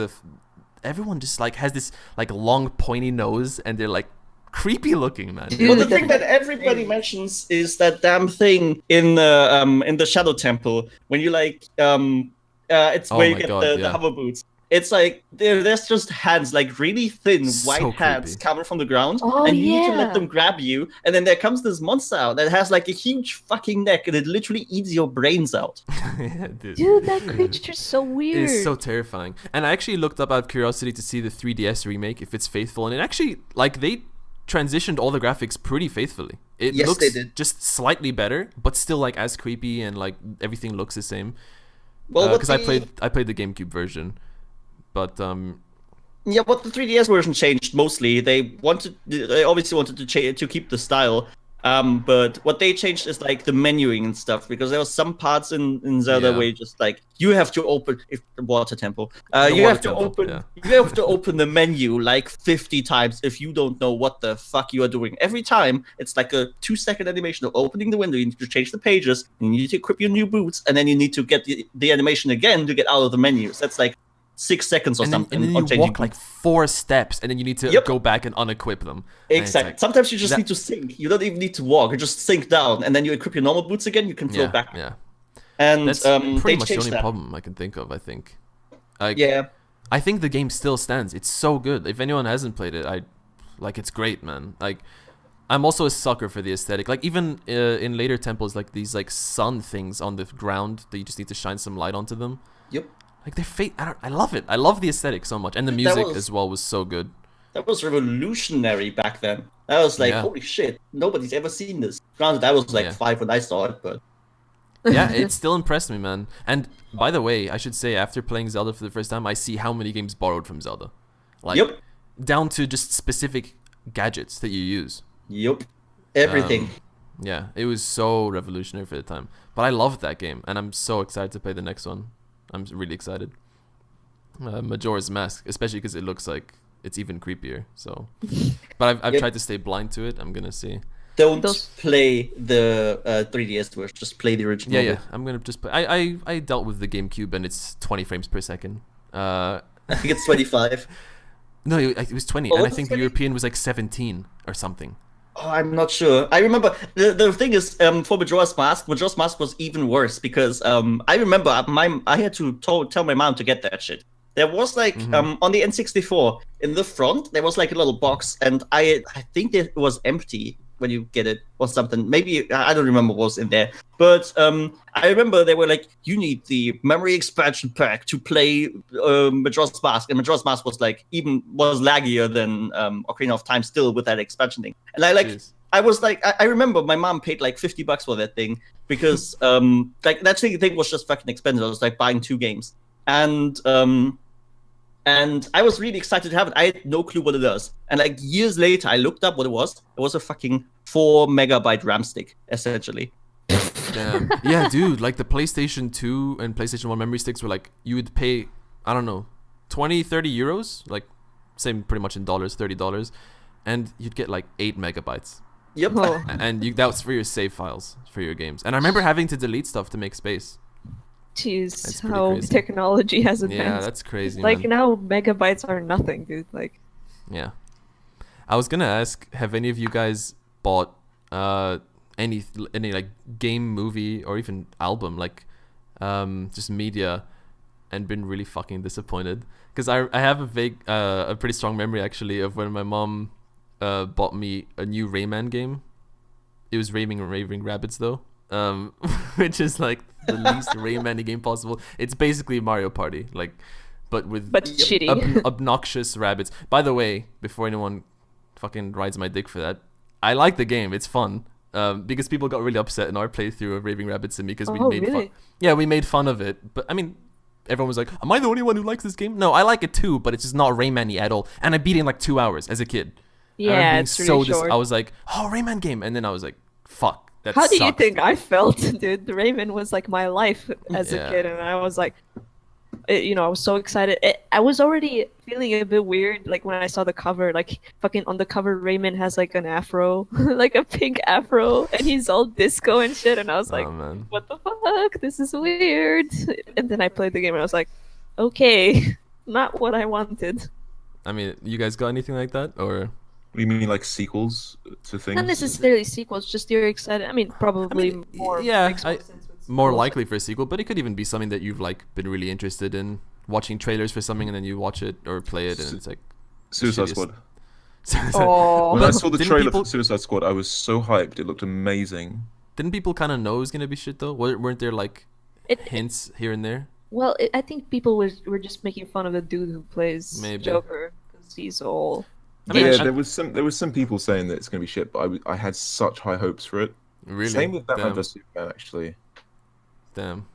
everyone just like has this like long pointy nose, and they're like creepy looking, man. well, the thing that everybody mentions is that damn thing in the Shadow Temple when you like it's where you get the hover boots. it's like there's just hands, like really thin So white hands creepy. coming from the ground, Oh, and you need to let yeah. them grab you, and then there comes this monster out that has like a huge fucking neck, and it literally eats your brains out. Yeah, dude. Dude, that creature's so weird. It is so terrifying. And I actually looked up out of curiosity to see the 3DS remake, if it's faithful, and it actually, like, they transitioned all the graphics pretty faithfully. It Yes, looks they did. just slightly better, but still like as creepy, and like everything looks the same. Well, Because I played the GameCube version, but yeah, what the 3DS version changed mostly, they obviously wanted to keep the style. But what they changed is like the menuing and stuff, because there was some parts in Zelda Yeah. where you just like you have to open the water temple. The You water have to temple, open yeah. you have to open the menu like 50 times if you don't know what the fuck you are doing. Every time it's like a 2-second animation of opening the window. You need to change the pages, you need to equip your new boots, and then you need to get the animation again to get out of the menus. That's like 6 seconds or and then, something. and then on you changing walk like 4 steps, and then you need to Yep. go back and unequip them. And it's Exactly. like- Sometimes you just that- need to sink. You don't even need to walk. You just sink down, and then you equip your normal boots again. You can float yeah, back. yeah. And That's they pretty much the changed only that. problem I can think of. I think. Like, Yeah. I think the game still stands. It's so good. If anyone hasn't played it, it's great, man. Like, I'm also a sucker for the aesthetic. Like, even in later temples, like these like sun things on the ground that you just need to shine some light onto them. Yep. Like I love it. I love the aesthetic so much, and the That music was- as well was so good. That was revolutionary back then. That was like, Yeah. holy shit, nobody's ever seen this. Granted, I was like Yeah. 5 when I saw it, but Yeah, it still impressed me, man. And by the way, I should say, after playing Zelda for the first time, I see how many games borrowed from Zelda. Like, Yep. down to just specific gadgets that you use. yep, everything. Yeah, it was so revolutionary for the time. But I loved that game, and I'm so excited to play the next one. I'm really excited. Majora's Mask, especially because it looks like it's even creepier. So, but I've Yep. tried to stay blind to it. I'm gonna see. Don't those- play the 3DS version. Just play the original. Yeah, yeah. bit. I'm gonna just play. I dealt with the GameCube, and it's 20 frames per second. I think it's 25. No, it was 20, Oh, and I was it think the 20? European was like 17 or something. Oh, I'm not sure. I remember the thing is, for Majora's Mask was even worse because I remember I had to tell my mom to get that shit. There was like on the N64 in the front there was like a little box, and I think it was empty when you get it or something. Maybe I don't remember what was in there, but I remember they were like, you need the memory expansion pack to play Majora's Mask, and Majora's Mask was like was laggier than Ocarina of Time still with that expansion thing. And Jeez. I was like, I remember my mom paid like $50 for that thing because like that thing was just fucking expensive. I was like buying 2 games, and I was really excited to have it. I had no clue what it does. And like years later, I looked up what it was. It was a fucking 4 megabyte RAM stick, essentially. Damn. Yeah, dude, like the PlayStation 2 and PlayStation 1 memory sticks were like, you would pay, I don't know, 20, 30 euros, like same pretty much in dollars, $30, and you'd get like 8 megabytes. Yep. Oh. And that was for your save files for your games. And I remember having to delete stuff to make space. Jeez, That's pretty how crazy. technology has Yeah, advanced. that's crazy, like man. now megabytes are nothing, dude. Like Yeah. I was gonna ask, have any of you guys bought any like game, movie, or even album, like just media, and been really fucking disappointed? Because I have a pretty strong memory actually of when my mom bought me a new Rayman game. It was Raving Rabbids though, which is like the least Rayman game possible. It's basically Mario Party, like, but with shitty. obnoxious rabbits. By the way, before anyone fucking rides my dick for that, I like the game. It's fun. Because people got really upset in our playthrough of Raving Rabbids and me because we made fun. Really? Yeah, we made fun of it. But I mean, everyone was like, "Am I the only one who likes this game?" No, I like it too, but it's just not Rayman-y at all. And I beat it in like 2 hours as a kid. I remember Yeah, being it's really short. I was like, "Oh, Rayman game," and then I was like, "Fuck, that How do you sucks." think I felt, dude? The Raymond was like my life as Yeah. a kid, and I was like, I was so excited. I was already feeling a bit weird, like when I saw the cover, like fucking on the cover, Raymond has like an afro, like a pink afro, and he's all disco and shit, and I was like, Oh man. what the fuck? This is weird. And then I played the game, and I was like, okay, not what I wanted. I mean, you guys got anything like that, or? You mean like sequels to things? Not necessarily sequels, just you're excited. I mean, probably more. Yeah, makes more sense with more sequels. likely for a sequel, but it could even be something that you've like been really interested in watching trailers for something and then you watch it or play it and it's like Suicide shittiest. Squad. Oh. When I saw the Didn't trailer people- for Suicide Squad, I was so hyped. It looked amazing. Didn't people kind of know it was gonna be shit though? Weren't there like It, hints here and there? well, I think people were just making fun of the dude who plays Maybe. Joker because he's all. I mean, Yeah, I- there was some people saying that it's going to be shit, but I had such high hopes for it. Really? Same with Batman Damn. vs Superman, actually. Damn.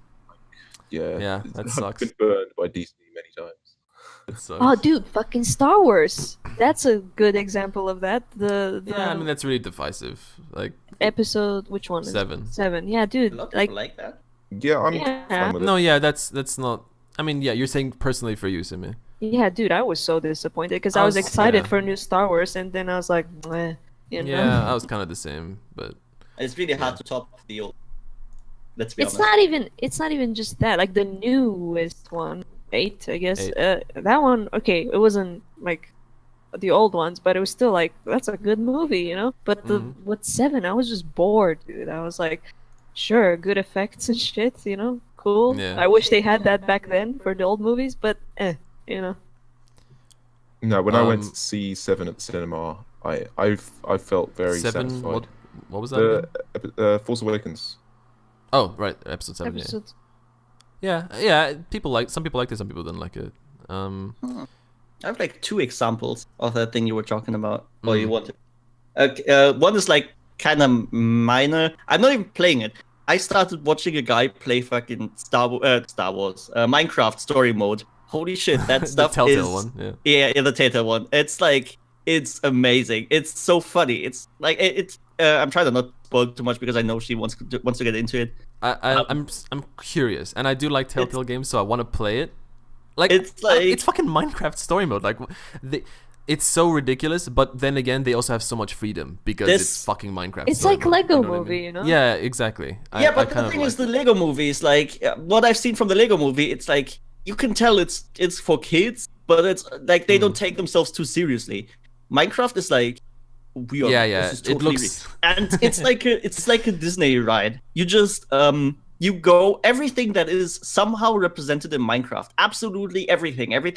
Yeah, Yeah, that I've sucks. been burned by DC many times. It sucks. Oh, dude, fucking Star Wars. That's a good example of that. The Yeah, I mean that's really divisive. Like episode, which one? is it? 7. 7. Yeah, A dude. lot of Like, people like that. Yeah, I'm Yeah. fine with it. No, yeah, that's not. I mean, yeah, you're saying personally for you, Simi. yeah, dude, I was so disappointed because I I was was- excited yeah. for new Star Wars, and then I was like, meh, you know. Yeah, I was kind of the same, but It's really hard to top the old. Let's be It's honest. it's not even just that. Like the newest one, 8, I guess. 8. That one, okay, it wasn't like the old ones, but it was still like that's a good movie, you know. But the Mhm. with 7, I was just bored, dude. I was like, sure, good effects and shit, you know, cool. Yeah. I wish they had that back then for the old movies, but you know. No, when I went Um, to see 7 at the cinema, I felt very 7. satisfied. What was that? again? Force Awakens. Oh, right, episode 7. Episode. Yeah, yeah. People some people liked it, some people didn't like it. I have like 2 examples of that thing you were talking about, or you Mm. wanted. One is like kind of minor. I'm not even playing it. I started watching a guy play fucking Star Wars, Minecraft story mode. Holy shit, that the stuff Telltale is one. Yeah. yeah, the Telltale one. It's like it's amazing. It's so funny. It's like it's. I'm trying to not spoil too much because I know she wants to get into it. I'm curious, and I do like Telltale games, so I want to play it. Like It's like- it's fucking Minecraft story mode. Like it's so ridiculous, but then again, they also have so much freedom because This- it's fucking Minecraft. It's story like mode, Lego what I Movie, mean? you know? Yeah, exactly. Yeah, I but kind the of thing like is, the Lego movies, like what I've seen from the Lego movie, it's like you can tell it's for kids, but it's like they don't take themselves too seriously. Minecraft is like we are. Yeah, yeah, This is it totally looks- and it's like a Disney ride. You just you go everything that is somehow represented in Minecraft. Absolutely everything, every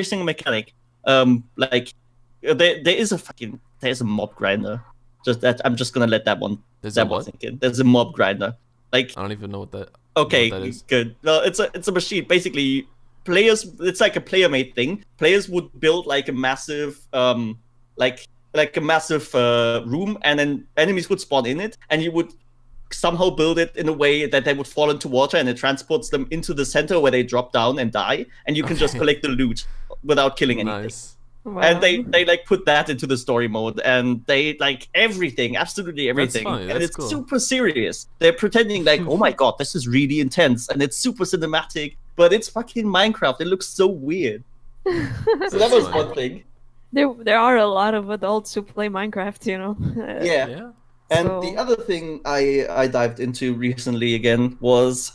single mechanic. Like there's a mob grinder. Just that I'm just gonna let that one There's a that one what? sink in. There's a mob grinder. Like I don't even know what that. okay, what that is. good. No, it's a machine. Basically, players. It's like a player-made thing. Players would build like a massive like a massive room, and then enemies would spawn in it, and you would somehow build it in a way that they would fall into water, and it transports them into the center where they drop down and die, and you can just Okay. collect the loot without killing anything. Nice. Wow. And they like put that into the story mode, and they like everything, absolutely everything, funny, and that's it's cool. super serious. They're pretending like, oh my god, this is really intense, and it's super cinematic, but it's fucking Minecraft. It looks so weird. So that was funny. one thing. there are a lot of adults who play Minecraft, you know. Yeah. Yeah. And So- the other thing I dived into recently again was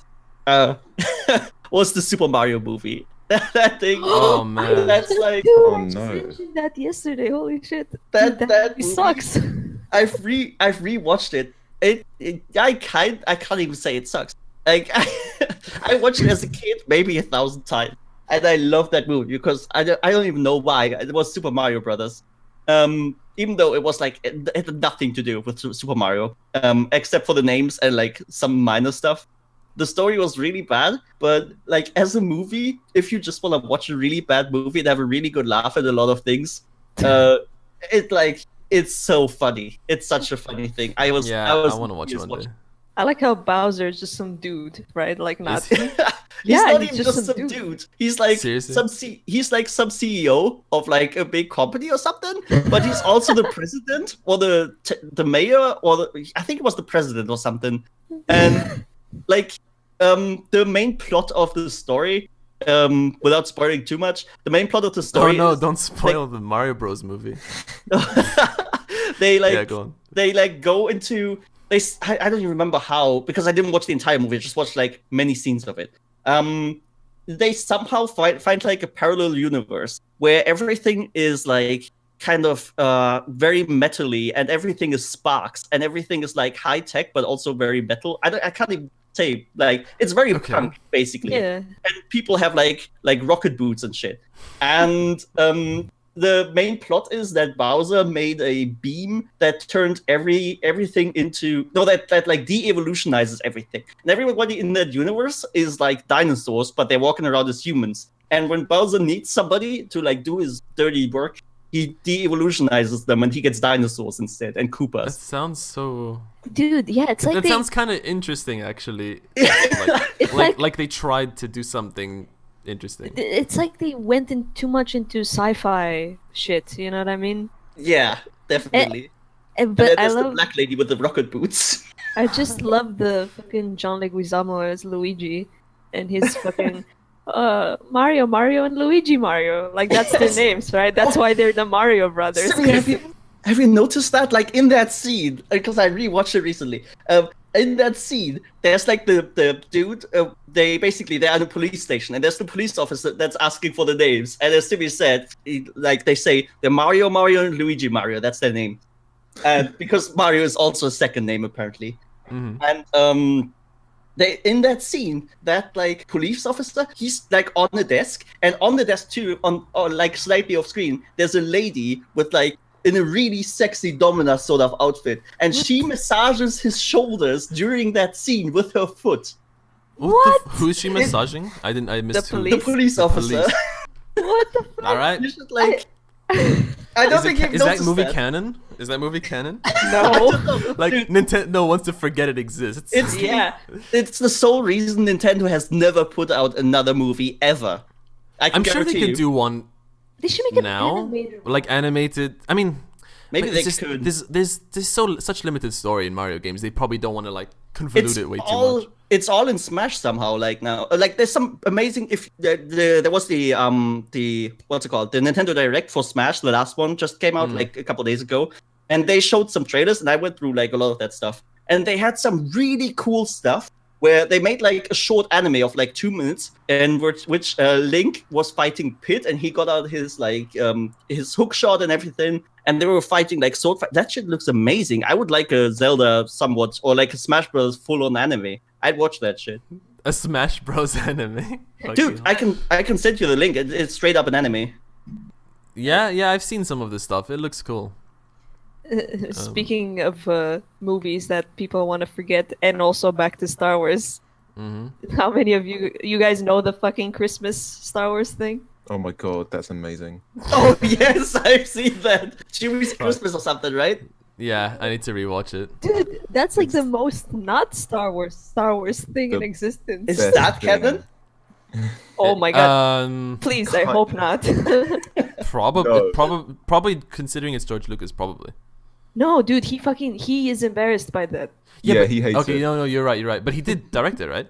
was the Super Mario movie. That thing. Oh, man. That's like Dude, Oh, I just no. mentioned that yesterday. Holy shit. That- Dude, that movie movie- sucks. I've rewatched it. I can't even say it sucks. Like I watched it as a kid maybe 1,000 times, and I love that movie because I don't even know why. It was Super Mario Brothers. Even though it was like it had nothing to do with Super Mario, except for the names and like some minor stuff. The story was really bad, but like as a movie, if you just want to watch a really bad movie and have a really good laugh at a lot of things, it's so funny. It's such a funny thing. I was Yeah, I want to watch it just one day. I like how Bowser is just some dude, right? Like not. Is he? He's Yeah, not he's even just just some some dude. dude. He's like Seriously? he's like some CEO of like a big company or something. But he's also the president or the mayor or I think it was the president or something. And like the main plot of the story, without spoiling too much, the main plot of the Oh story. no! is, Don't spoil the Mario Bros. Movie. they like Yeah, go on. they like go into I don't even remember how because I didn't watch the entire movie. I just watched like many scenes of it. They somehow find like a parallel universe where everything is like kind of very metally and everything is sparks and everything is like high tech but also very metal. I can't even say like it's very Okay. punk basically. Yeah. And people have like rocket boots and shit. And the main plot is that Bowser made a beam that turned everything into that like de-evolutionizes everything. And everybody in that universe is like dinosaurs, but they're walking around as humans. And when Bowser needs somebody to like do his dirty work, he de-evolutionizes them and he gets dinosaurs instead and That Koopas. sounds so. Dude, yeah, it's like That they, sounds kind of interesting, actually. It's like they tried to do something interesting. it's like they went in too much into sci-fi shit. You know what I mean? Yeah, definitely. And, And but then I there's the love. black lady with the rocket boots. I just love the fucking John Leguizamo as Luigi, and his fucking Mario, and Luigi Mario. Like that's their names, right? That's why they're the Mario brothers. Seriously, have you noticed that? Like in that scene, because I rewatched it recently. In that scene, there's like the dude. They're at a police station, and there's the police officer that's asking for the names. And as Timmy said, they say the Mario, and Luigi Mario. That's their name, because Mario is also a second name apparently. And they in that scene, that like police officer, he's like on the desk, and on the desk too, on like slightly off screen, there's a lady with like in a really sexy domina sort of outfit, and she massages his shoulders during that scene with her foot. What? Who's she massaging? I missed who. police. The police officer. police. What the fuck? All right. You should, like, I don't think you've Is that noticed movie that. canon? Is that movie canon? No. Like Dude. Nintendo wants to forget it exists. It's Yeah. It's the sole reason Nintendo has never put out another movie ever. I can I'm sure they guarantee could you. do one They should make an now, animated. like animated. I mean, Maybe but they it's just, could. There's such limited story in Mario games. They probably don't want to like convolute it way too much. It's all in Smash somehow. Like now, like there's some amazing. If there was the what's it called, the Nintendo Direct for Smash, the last one just came out like a couple days ago, and they showed some trailers, and I went through like a lot of that stuff, and they had some really cool stuff where they made like a short anime of like 2 minutes, and which Link was fighting Pit, and he got out his like his hook shot and everything. And they were fighting like sword fight. That shit looks amazing. I would like a Zelda somewhat, or like a Smash Bros. Full-on anime. I'd watch that shit. A Smash Bros anime. Dude, Okay. I can send you the link. It's straight up an anime. Yeah, I've seen some of this stuff. It looks cool. Speaking of movies that people want to forget, and also back to Star Wars. How many of you guys know the fucking Christmas Star Wars thing? Oh my god, that's amazing. Oh yes, I've seen that. Chewy's Christmas or something, right? Yeah, I need to rewatch it. Dude, that's like the most not Star Wars thing in The existence. Is Best that thing. canon? Oh my god. Please, I God. hope not. Probably, No. probably considering it's George Lucas, probably. No, dude, he is embarrassed by that. Yeah, but- he hates okay, it. no, you're right. But he did direct it, right?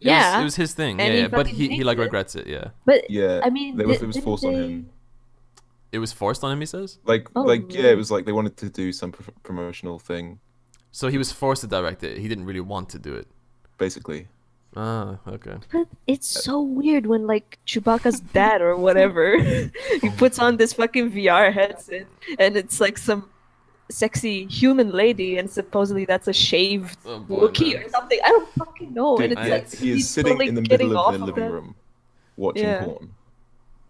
Yeah. It was his thing. And Yeah, he yeah. But fucking he like hates it. regrets it. Yeah. But Yeah, I mean, it was forced on him. It was forced on him, he says. Oh, Yeah, really? it was like they wanted to do some promotional thing, So he was forced to direct it. He didn't really want to do it. basically. Ah, okay. But it's so weird when like Chewbacca's dad or whatever, he puts on this fucking VR headset and it's like some sexy human lady, and supposedly that's a shaved Oh boy, Wookiee man. or something. I don't fucking know. Dude, and it's like he is he's sitting totally in the getting middle of off the living that. room, watching Yeah. porn.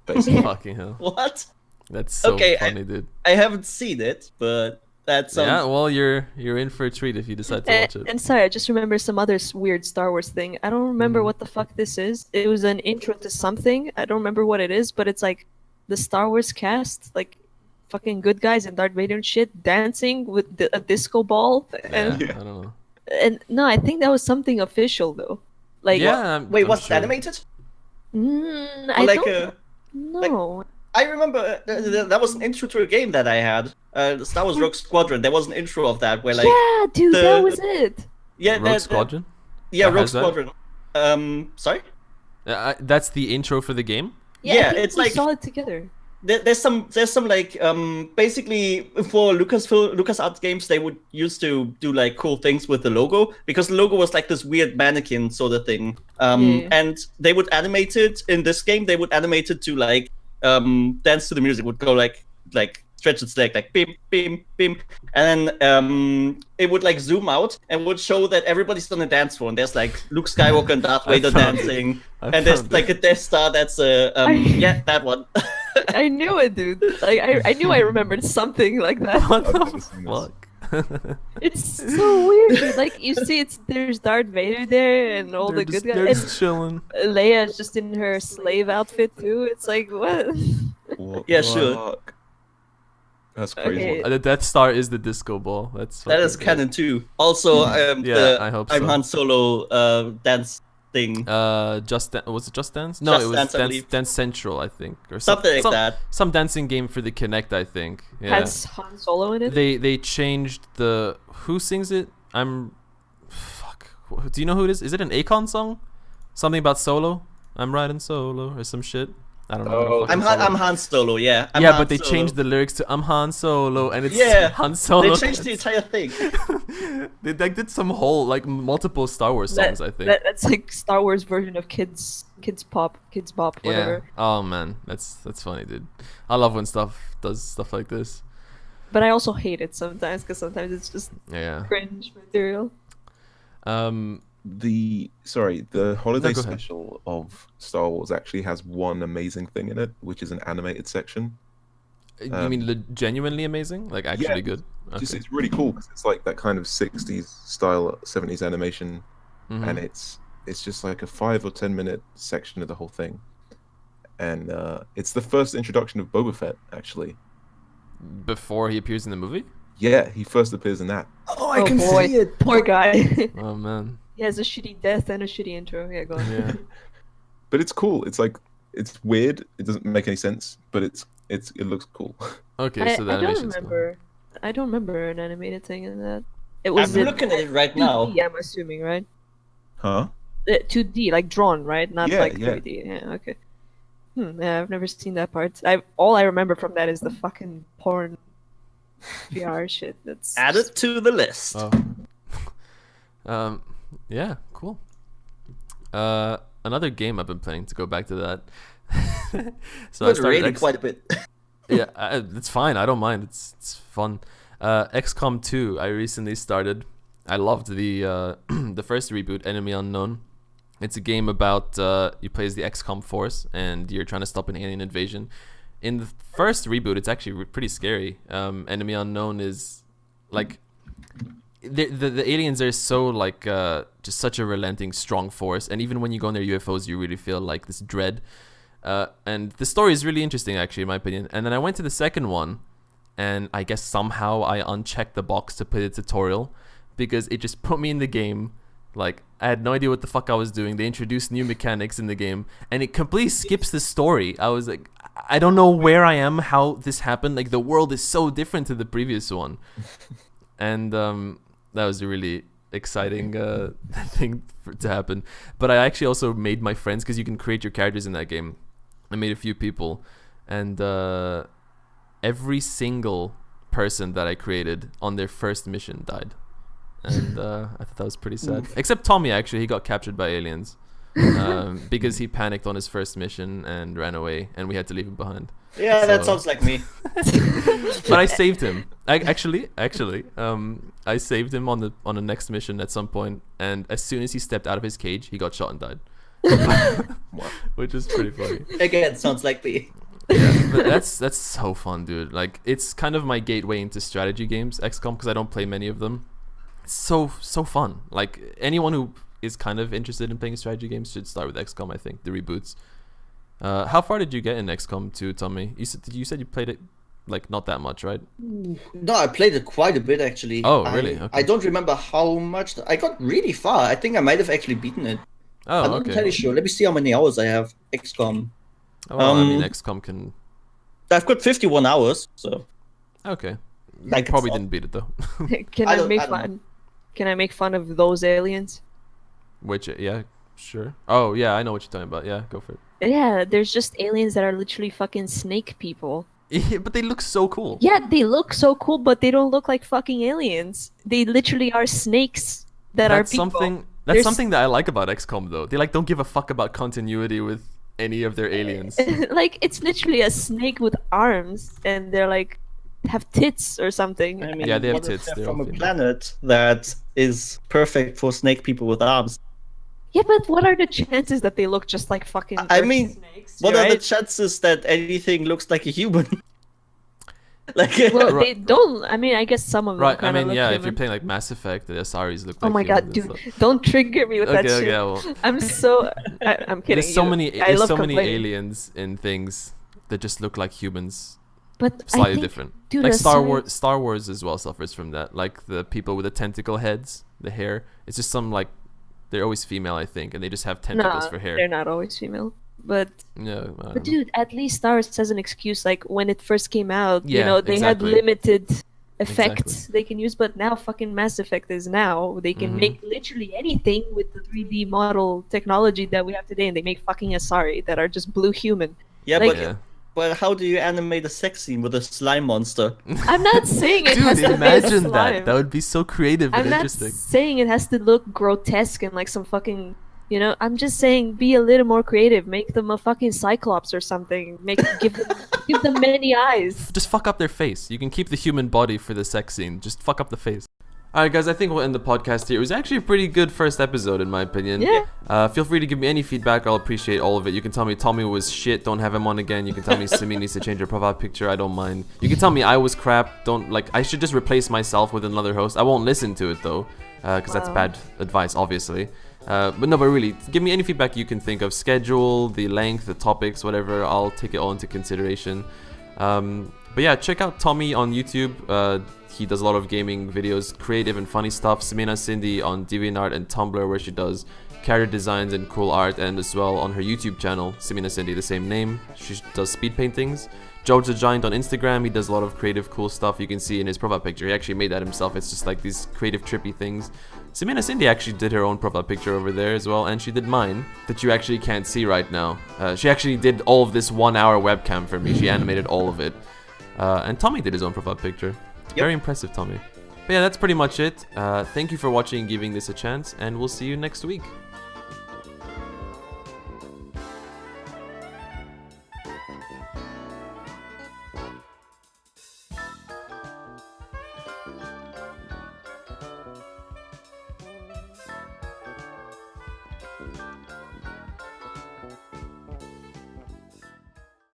Basically. Fucking hell. What? That's so Okay, funny, dude. I haven't seen it, but that sounds. Yeah, well, you're in for a treat if you decide to watch it. And sorry, I just remember some other weird Star Wars thing. I don't remember what the fuck this is. It was an intro to something. I don't remember what it is, but it's like the Star Wars cast, like fucking good guys and Darth Vader and shit, dancing with a disco ball. And, Yeah, I don't know. and no, I think that was something official though. Like, Yeah. Wait, I'm was sure. it animated? I Or like don't a. know. I remember that was an intro to a game that I had. Star Wars Rogue Squadron. There was an intro of that where like yeah, dude, the- that was it. yeah, Rogue Squadron? yeah, That Rogue has that? Squadron. Sorry. That's the intro for the game? Yeah, Yeah, I think it's we like- saw it together. There's some like basically for LucasArts games they would used to do like cool things with the logo, because the logo was like this weird mannequin sort of thing. Yeah. And they would animate it in this game. They would animate it to like dance to the music. Would go like stretch its leg like bim, bim, bim, and then it would like zoom out and would show that everybody's on the dance floor, and there's like Luke Skywalker and Darth Vader dancing, and there's like a Death Star that's yeah, that one. I knew it, dude. Like I knew I remembered something like that. What I've the never seen this. fuck? It's so weird, dude. Like you see, there's Darth Vader there and all They're the just, good they're guys. just chilling. And Leia's just in her slave outfit too. It's like what? What Yeah, the sure. fuck? That's crazy. Okay. The Death Star is the disco ball. That's That is fucking canon too. Also, Yeah, I hope I'm so. Han Solo dance thing. good. Was it Just Dance? No, Just it was Dance, I Dance, believe. Dance Central, I think, or Something like that. Some dancing game for the Kinect, I think. Yeah. Has Han Solo in it? They changed the who sings it. Fuck. Do you know who it is? Is it an Akon song? Something about solo. I'm riding solo or some shit. I don't know. I don't Oh, fucking I'm follow. Han Solo, yeah. I'm Yeah, Han but they Solo. changed the lyrics to "I'm Han Solo" and it's Yeah, Han Solo. They changed the entire thing. They like did some whole like multiple Star Wars songs. I think. That's like Star Wars version of Kids Bop, whatever. Yeah. Oh man, that's funny, dude. I love when stuff does stuff like this. But I also hate it sometimes because sometimes it's just Yeah. cringe material. The holiday go ahead. special of Star Wars actually has one amazing thing in it, which is an animated section. You mean genuinely amazing? Like actually good? Just Okay. it's really cool because it's like that kind of 60s style, 70s animation, Mhm. and it's just like a 5 or 10 minute section of the whole thing, and it's the first introduction of Boba Fett actually. Before he appears in the movie? Yeah, he first appears in that. Oh, Oh boy, poor guy. Oh man. He has a shitty death and a shitty intro. Yeah, go on. Yeah. But it's cool. It's like it's weird. It doesn't make any sense, but it looks cool. Okay, so the I don't animation's cool. remember. I don't remember an animated thing in that. It I'm was looking at it right now. 2D, I'm assuming, right? Huh? 2D, like drawn, right? Not Yeah, like yeah. 3D. Yeah, okay. Yeah, I've never seen that part. All I remember from that is the fucking porn VR shit. That's Add it to the list. Oh. Yeah, cool. Another game I've been playing, to go back to that. So I But started really quite a bit. yeah, it's fine. I don't mind. It's fun. XCOM 2. I recently started. I loved the the first reboot, Enemy Unknown. It's a game about you play as the XCOM force and you're trying to stop an alien invasion. In the first reboot, it's actually pretty scary. Enemy Unknown is like the aliens are so like just such a relenting, strong force, and even when you go in their UFOs, you really feel like this dread. And the story is really interesting, actually, in my opinion. And then I went to the second one, and I guess somehow I unchecked the box to put a tutorial because it just put me in the game. Like, I had no idea what the fuck I was doing. They introduced new mechanics in the game, and it completely skips the story. I was like, I don't know where I am, how this happened. Like, the world is so different to the previous one. And that was a really exciting thing to happen. But I actually also made my friends, because you can create your characters in that game. I made a few people, and every single person that I created on their first mission died. And I thought that was pretty sad. Except Tommy, actually. He got captured by aliens because he panicked on his first mission and ran away, and we had to leave him behind. Yeah, that So- sounds like me. But I saved him. I saved him on the next mission at some point, and as soon as he stepped out of his cage, he got shot and died. Which is pretty funny. Again, sounds like me. Yeah, but that's so fun, dude. Like, it's kind of my gateway into strategy games, XCOM, because I don't play many of them. It's so fun. Like, anyone who is kind of interested in playing strategy games should start with XCOM, I think, the reboots. How far did you get in XCOM 2, Tommy? You said you played it like not that much, right? No, I played it quite a bit actually. Oh, really? I Okay. don't remember how much. I got really far. I think I might have actually beaten it. Oh, I'm not okay. entirely sure. Let me see how many hours I have. XCOM. Oh, well, I mean, Um, XCOM can. I've got 51 hours. So Okay. Like, You probably it's didn't beat it though. Can I I, don't- make I don't fun? Can I make fun of those aliens? Which, yeah, sure. Oh, yeah, I know what you're talking about. Yeah, go for it. Yeah, there's just aliens that are literally fucking snake people. Yeah, but they look so cool. Yeah, they look so cool, but they don't look like fucking aliens. They literally are snakes that are That's people. something. That's There's- something that I like about XCOM, though. They like don't give a fuck about continuity with any of their aliens. Like, it's literally a snake with arms, and they're like have tits or something. I mean, Yeah, they have what if tits, they're they're from all a female. planet that is perfect for snake people with arms. Yeah, but what are the chances that they look just like fucking I earth mean, snakes? What are the right? chances that anything looks like a human? Like, Well, Right. they don't. I mean, I guess some of them Right, I kind of mean, look yeah, human. if you're playing like Mass Effect, the Asaris look Oh like my god, humans dude! and stuff. Don't trigger me with that Okay, shit. okay, well, I'm so. I'm kidding. there's so you. many, I there's love so many complaining. aliens in things that just look like humans, But I slightly think, different. dude, Like Asari- Star Wars as well suffers from that. Like the people with the tentacle heads, the hair. It's just some like, they're always female, I think, and they just have tentacles Nah, for hair. they're not always female. But No, I don't but know. dude, at least Star Wars has an excuse. Like when it first came out, you Yeah, know, they exactly. had limited effects Exactly. they can use. But now, fucking Mass Effect is now they can Mhm. make literally anything with the 3D model technology that we have today, and they make fucking Asari that are just blue human. yeah, Like- Yeah. but how do you animate a sex scene with a slime monster? I'm not saying it has Dude, to imagine be a that. slime. That would be so creative and I'm not interesting. saying it has to look grotesque and like some fucking, you know. I'm just saying be a little more creative. Make them a fucking cyclops or something. Give them many eyes. Just fuck up their face. You can keep the human body for the sex scene. Just fuck up the face. Alright guys, I think we'll end the podcast here. It was actually a pretty good first episode in my opinion. Yeah. Feel free to give me any feedback. I'll appreciate all of it. You can tell me Tommy was shit. Don't have him on again. You can tell me Simi needs to change her profile picture. I don't mind. You can tell me I was crap. Don't like. I should just replace myself with another host. I won't listen to it though, because that's Wow. bad advice, obviously. But really, give me any feedback you can think of. Schedule, the length, the topics, whatever. I'll take it all into consideration. But yeah, check out Tommy on YouTube. He does a lot of gaming videos, creative and funny stuff. Samina Cindy on DeviantArt and Tumblr, where she does character designs and cool art, and as well on her YouTube channel, Samina Cindy, the same name. She does speed paintings. George the Giant on Instagram, he does a lot of creative, cool stuff. You can see in his profile picture. He actually made that himself. It's just like these creative, trippy things. Samina Cindy actually did her own profile picture over there as well, and she did mine that you actually can't see right now. She actually did all of this 1 hour webcam for me. She animated all of it. And Tommy did his own profile picture. Very impressive, Tommy. But yeah, that's pretty much it. Thank you for watching and giving this a chance, and we'll see you next week.